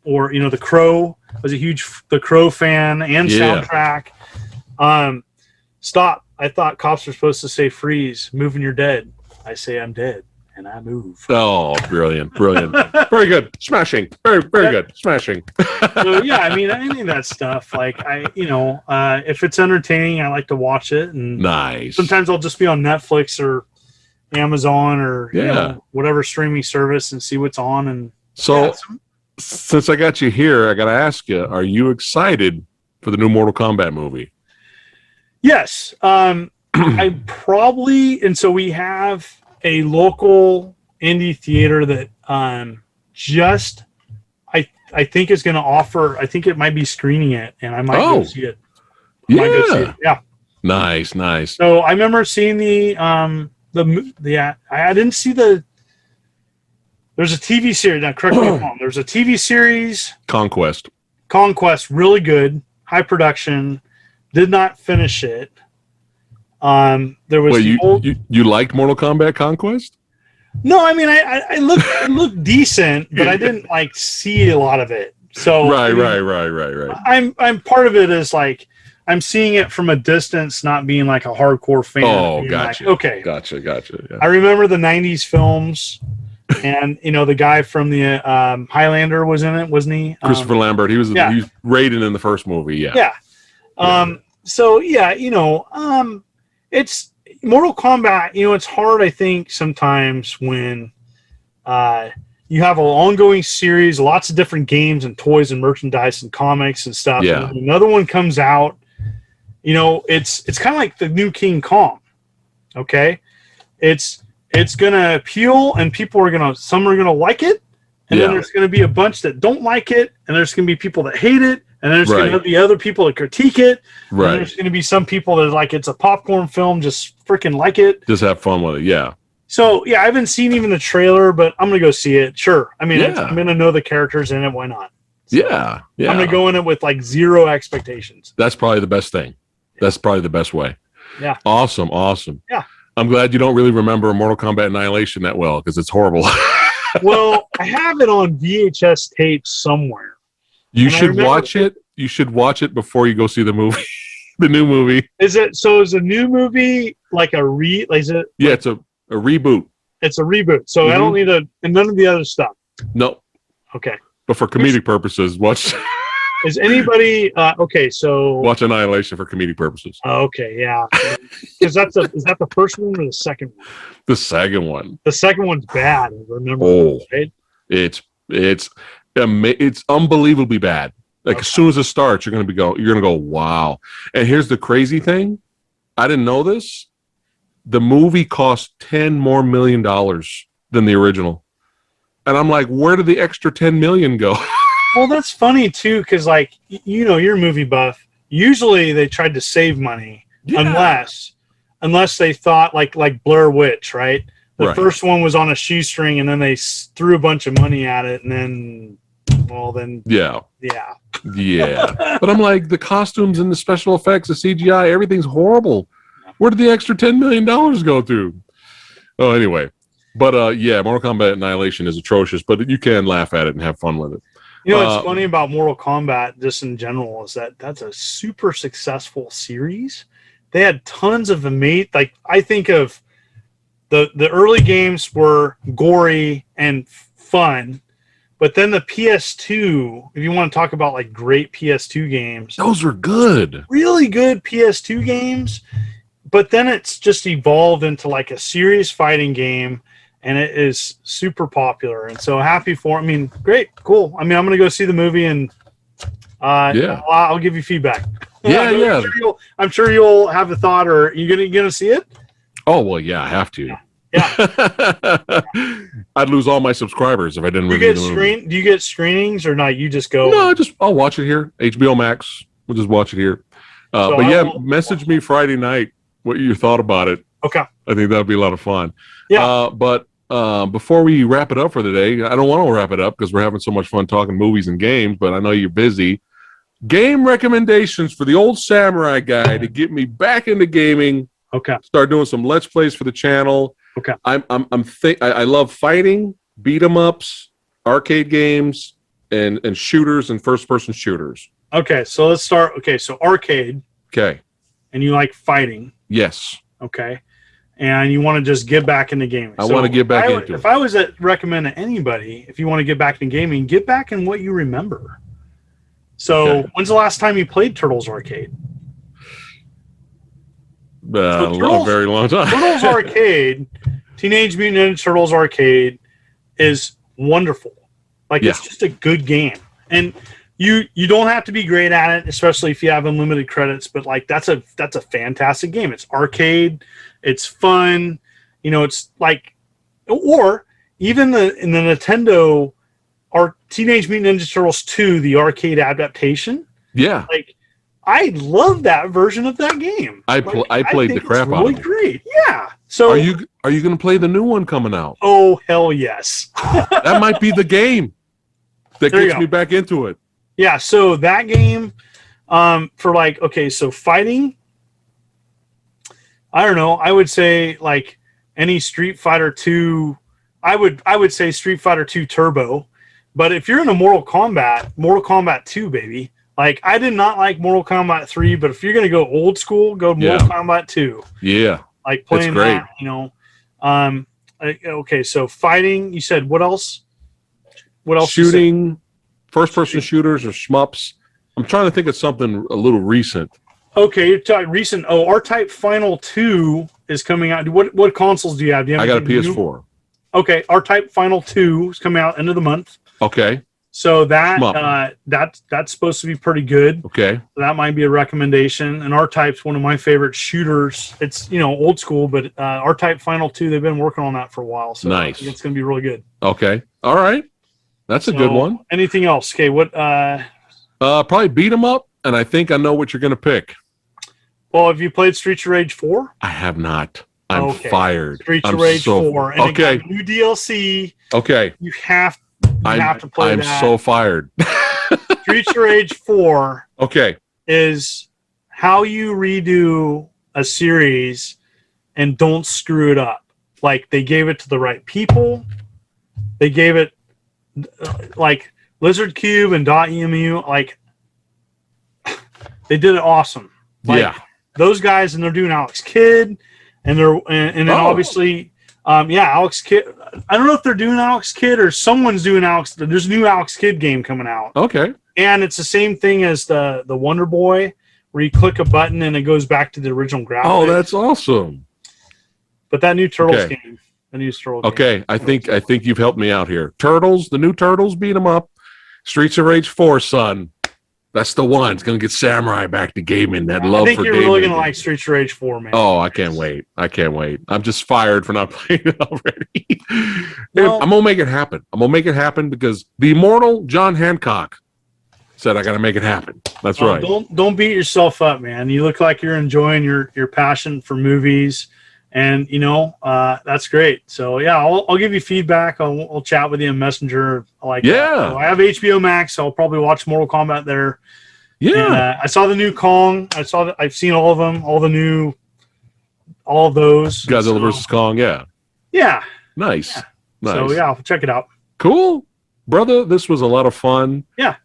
or, you know, The Crow. I was a huge The Crow fan and soundtrack. Stop. I thought cops were supposed to say freeze, move and you're dead. I say I'm dead and I move. Oh, brilliant. Very good. Smashing. Very good. Smashing. So yeah, I mean, any of that stuff, like if it's entertaining, I like to watch it. And nice. Sometimes I'll just be on Netflix or Amazon or you know, whatever streaming service and see what's on. And so since I got you here, I got to ask you, are you excited for the new Mortal Kombat movie? Yes. I probably, and so we have a local indie theater that I think is going to offer, I think it might be screening it, and I might go see it. Yeah. Nice. So I remember seeing I didn't see the There's a TV series. Now, correct me if I'm wrong. There's a TV series. Conquest, really good, high production. Did not finish it. There was you liked Mortal Kombat Conquest? No, I mean, it looked decent, but I didn't like see a lot of it. So right. I'm part of it is like I'm seeing it from a distance, not being like a hardcore fan. Oh, gotcha. Like, okay, gotcha. Yeah. I remember the '90s films, and the guy from the Highlander was in it, wasn't he? Christopher Lambert. He was Raiden in the first movie. Yeah. Yeah. So yeah, it's Mortal Kombat. It's hard, I think, sometimes when you have an ongoing series, lots of different games and toys and merchandise and comics and stuff. Yeah. And another one comes out. It's kind of like the new King Kong. Okay, it's gonna appeal, and some are gonna like it, and then there's gonna be a bunch that don't like it, and there's gonna be people that hate it. And there's going to be other people that critique it. Right. And there's going to be some people that like it's a popcorn film, just freaking like it. Just have fun with it. Yeah. So, yeah, I haven't seen even the trailer, but I'm going to go see it. Sure. I mean, I'm going to know the characters in it. Why not? So yeah. I'm going to go in it with like zero expectations. That's probably the best thing. That's probably the best way. Yeah. Awesome. Yeah. I'm glad you don't really remember Mortal Kombat Annihilation that well because it's horrible. Well, I have it on VHS tape somewhere. You should watch it. You should watch it before you go see the movie, the new movie. Is a new movie like is it? Yeah, it's a reboot. It's a reboot. So I don't need and none of the other stuff. No. Okay. But for comedic purposes, watch. Is anybody okay? So watch Annihilation for comedic purposes. Okay, yeah. Because is that the first one or the second one? The second one. The second one's bad. Remember? Oh, right? It's unbelievably bad. Like as soon as it starts, you're gonna go, wow. And here's the crazy thing: I didn't know this. The movie cost $10 million more than the original, and I'm like, where did the extra $10 million go? Well, that's funny too, because like you're a movie buff. Usually they tried to save money, unless they thought like Blair Witch, right? The first one was on a shoestring, and then they threw a bunch of money at it, and then. Yeah. But I'm like, the costumes and the special effects, the CGI, everything's horrible. Where did the extra $10 million go to? Oh, anyway. But Mortal Kombat Annihilation is atrocious, but you can laugh at it and have fun with it. What's funny about Mortal Kombat, just in general, is that's a super successful series. They had tons of amazing. Like I think of the early games were gory and fun. But then the PS2, if you want to talk about like great PS2 games, those are good, really good PS2 games. But then it's just evolved into like a serious fighting game, and it is super popular. And so happy for. I mean, great, cool. I mean, I'm gonna go see the movie, and I'll give you feedback. Yeah. I'm sure you'll have a thought. Or are you gonna see it? Oh well, yeah, I have to. Yeah. I'd lose all my subscribers if I didn't review the movie. Do you get screenings or not? You just go. No, I'll watch it here. HBO Max. We'll just watch it here. Message me Friday night what you thought about it. Okay. I think that would be a lot of fun. Yeah. But before we wrap it up for the day, I don't want to wrap it up because we're having so much fun talking movies and games. But I know you're busy. Game recommendations for the old samurai guy to get me back into gaming. Okay. Start doing some Let's Plays for the channel. Okay. I love fighting, beat 'em ups, arcade games, and shooters and first person shooters. Okay, so let's start. Okay, so arcade. Okay. And you like fighting. Yes. Okay. And you want to just get back into gaming. I want to get back into it. If I was to recommend to anybody, if you want to get back into gaming, get back in what you remember. So when's the last time you played Turtles Arcade? A very long time. Turtles Arcade, Teenage Mutant Ninja Turtles Arcade is wonderful. Like it's just a good game, and you don't have to be great at it, especially if you have unlimited credits. But like that's a fantastic game. It's arcade, it's fun. It's like, or even in the Nintendo, Teenage Mutant Ninja Turtles 2, the arcade adaptation. Yeah, like I love that version of that game. I played the crap out of it. Great. Yeah. So are you going to play the new one coming out? Oh, hell yes. That might be the game that gets me back into it. Yeah, so that game for like, okay, so fighting, I don't know, I would say like any Street Fighter 2, I would say Street Fighter 2 Turbo. But if you're in a Mortal Kombat 2, baby. Like, I did not like Mortal Kombat 3, but if you're going to go old school, go Mortal Kombat 2. Yeah. Like playing that, you know. Okay, so fighting, you said what else? What else? Shooting, first-person shooters or shmups. I'm trying to think of something a little recent. Okay, you're talking recent. Oh, R-Type Final 2 is coming out. What consoles do you have? I got a PS4. Okay, R-Type Final 2 is coming out end of the month. Okay. So that's supposed to be pretty good. Okay. So that might be a recommendation. And R-Type's one of my favorite shooters. It's, you know, old school, but R-Type Final 2, they've been working on that for a while. So nice. I think it's going to be really good. Okay. All right. That's a good one. Anything else? Okay, what? Probably beat 'em up, and I think I know what you're going to pick. Well, have you played Streets of Rage 4? I have not. I'm fired. Streets of Rage 4. And okay. it got new DLC. Okay. You have to play that. I'm so fired. Streets of Rage 4 is how you redo a series and don't screw it up. Like, they gave it to the right people. They gave it, like, Lizard Cube and .emu, like, they did it awesome. Like, those guys, and they're doing Alex Kidd, and then obviously, Alex Kidd. I don't know if they're doing Alex Kidd or someone's doing Alex. There's a new Alex Kidd game coming out. Okay. And it's the same thing as the Wonder Boy, where you click a button and it goes back to the original graphics. Oh, that's awesome. But that new Turtles game, the new Turtles game. Okay, I think you've helped me out here. Turtles, the new Turtles, beat 'em up. Streets of Rage 4, son. That's the one. It's going to get Samurai back to gaming. That love for gaming. I think you're really going to like Streets of Rage 4, man. Oh, I can't wait. I'm just fired for not playing it already. Well, I'm going to make it happen. Because the Immortal John Hancock said I got to make it happen. That's right. Don't beat yourself up, man. You look like you're enjoying your passion for movies. And, you know, that's great. So, yeah, I'll give you feedback. I'll chat with you in Messenger. So I have HBO Max, so I'll probably watch Mortal Kombat there. Yeah. And, I saw the new Kong. I've seen all of them, all of those. Godzilla versus Kong, yeah. Yeah. Nice. Yeah. Nice. So, yeah, I'll check it out. Cool. Brother, this was a lot of fun. Yeah.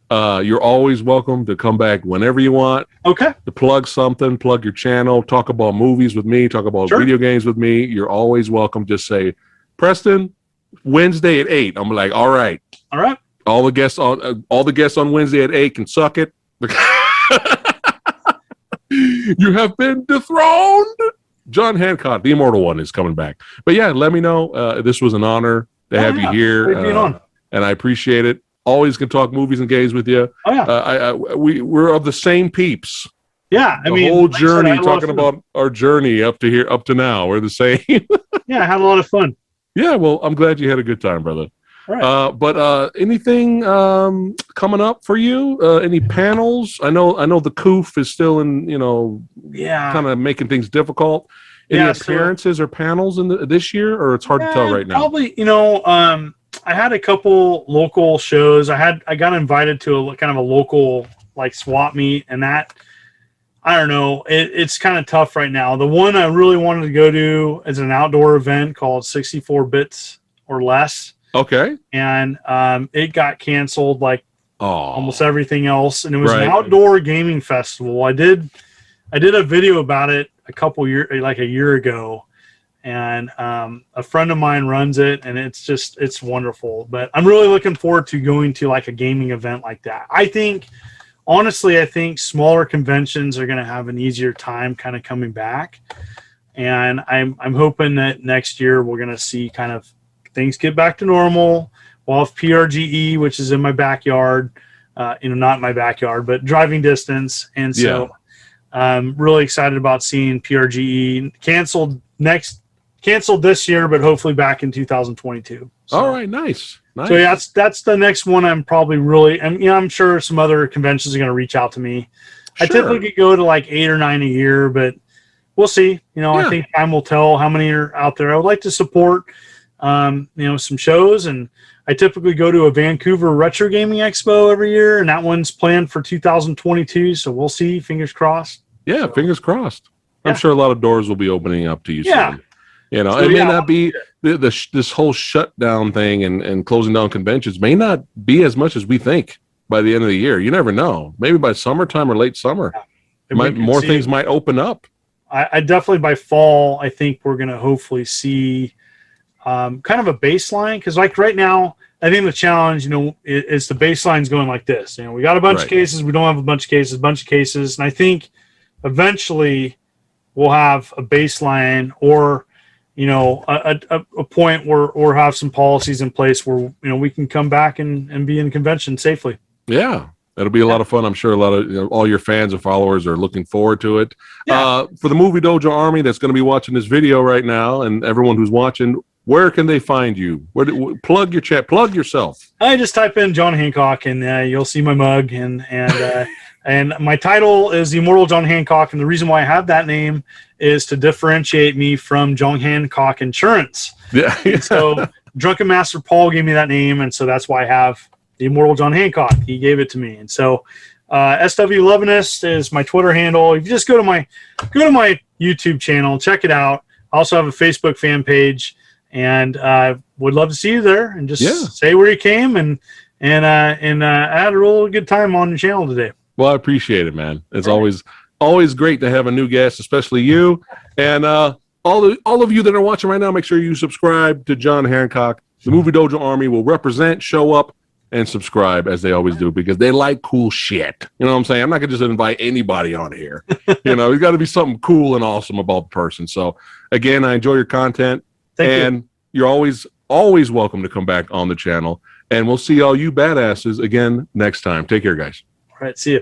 You're always welcome to come back whenever you want. Okay. To plug something, plug your channel, talk about movies with me, talk about video games with me. You're always welcome. Just say, Preston, Wednesday at 8. I'm like, all right. All right. All the guests on Wednesday at 8 can suck it. You have been dethroned. John Hancock, the Immortal One, is coming back. But yeah, let me know. This was an honor to have you here. Great being on. And I appreciate it. Always can talk movies and games with you. Oh yeah, we're of the same peeps. Yeah, I mean, whole journey talking about our journey up to now. We're the same. Yeah, I had a lot of fun. Yeah, well, I'm glad you had a good time, brother. All right. But anything coming up for you? Any panels? I know the COOF is still in, kind of making things difficult. Any appearances or panels in this year, or it's hard to tell right now? Probably, I had a couple local shows. I got invited to a kind of a local like swap meet, and that, I don't know, it's kind of tough right now. The one I really wanted to go to is an outdoor event called 64 Bits or Less. Okay. And it got canceled like almost everything else, and it was an outdoor gaming festival. I did a video about it a year ago. And a friend of mine runs it, and it's wonderful. But I'm really looking forward to going to like a gaming event like that. I think smaller conventions are going to have an easier time kind of coming back. And I'm hoping that next year we're going to see kind of things get back to normal. We'll have PRGE, which is in my backyard, not my backyard, but driving distance. And so I'm really excited about seeing PRGE canceled this year, but hopefully back in 2022. So, all right, nice. So that's the next one. I'm probably I'm sure some other conventions are going to reach out to me. I typically go to like 8 or 9 a year, but we'll see. I think time will tell how many are out there. I would like to support, some shows, and I typically go to a Vancouver Retro Gaming Expo every year, and that one's planned for 2022. So we'll see. Fingers crossed. Yeah, fingers crossed. I'm sure a lot of doors will be opening up to you soon. So, it may not be this whole shutdown thing and closing down conventions may not be as much as we think by the end of the year. You never know. Maybe by summertime or late summer, more things might open up. I definitely by fall, I think we're going to hopefully see kind of a baseline, because like right now, I think the challenge, is the baseline's going like this. We got a bunch of cases, we don't have a bunch of cases, and I think eventually we'll have a baseline, or a point where or have some policies in place where we can come back and be in convention safely. Yeah. It'll be a lot of fun. I'm sure a lot of all your fans and followers are looking forward to it. For the Movie Dojo Army that's going to be watching this video right now, and everyone who's watching, where can they find you? Plug your chat. Plug yourself. I just type in John Hancock, and you'll see my mug, and and my title is the Immortal John Hancock, and the reason why I have that name is to differentiate me from John Hancock Insurance. Yeah. So Drunken Master Paul gave me that name, and so that's why I have the Immortal John Hancock. He gave it to me, and so SW Lovinist is my Twitter handle. If you just go to my YouTube channel, check it out. I also have a Facebook fan page, and would love to see you there, and just say where you came, and I had a real good time on the channel today. Well, I appreciate it, man. It's always great to have a new guest, especially you, and all of you that are watching right now. Make sure you subscribe to John Hancock. The Movie Dojo Army will represent, show up, and subscribe as they always do, because they like cool shit. You know what I'm saying? I'm not gonna just invite anybody on here. It's got to be something cool and awesome about the person. So again, I enjoy your content. Thank you. You're always welcome to come back on the channel, and we'll see all you badasses again next time. Take care, guys. All right, see you.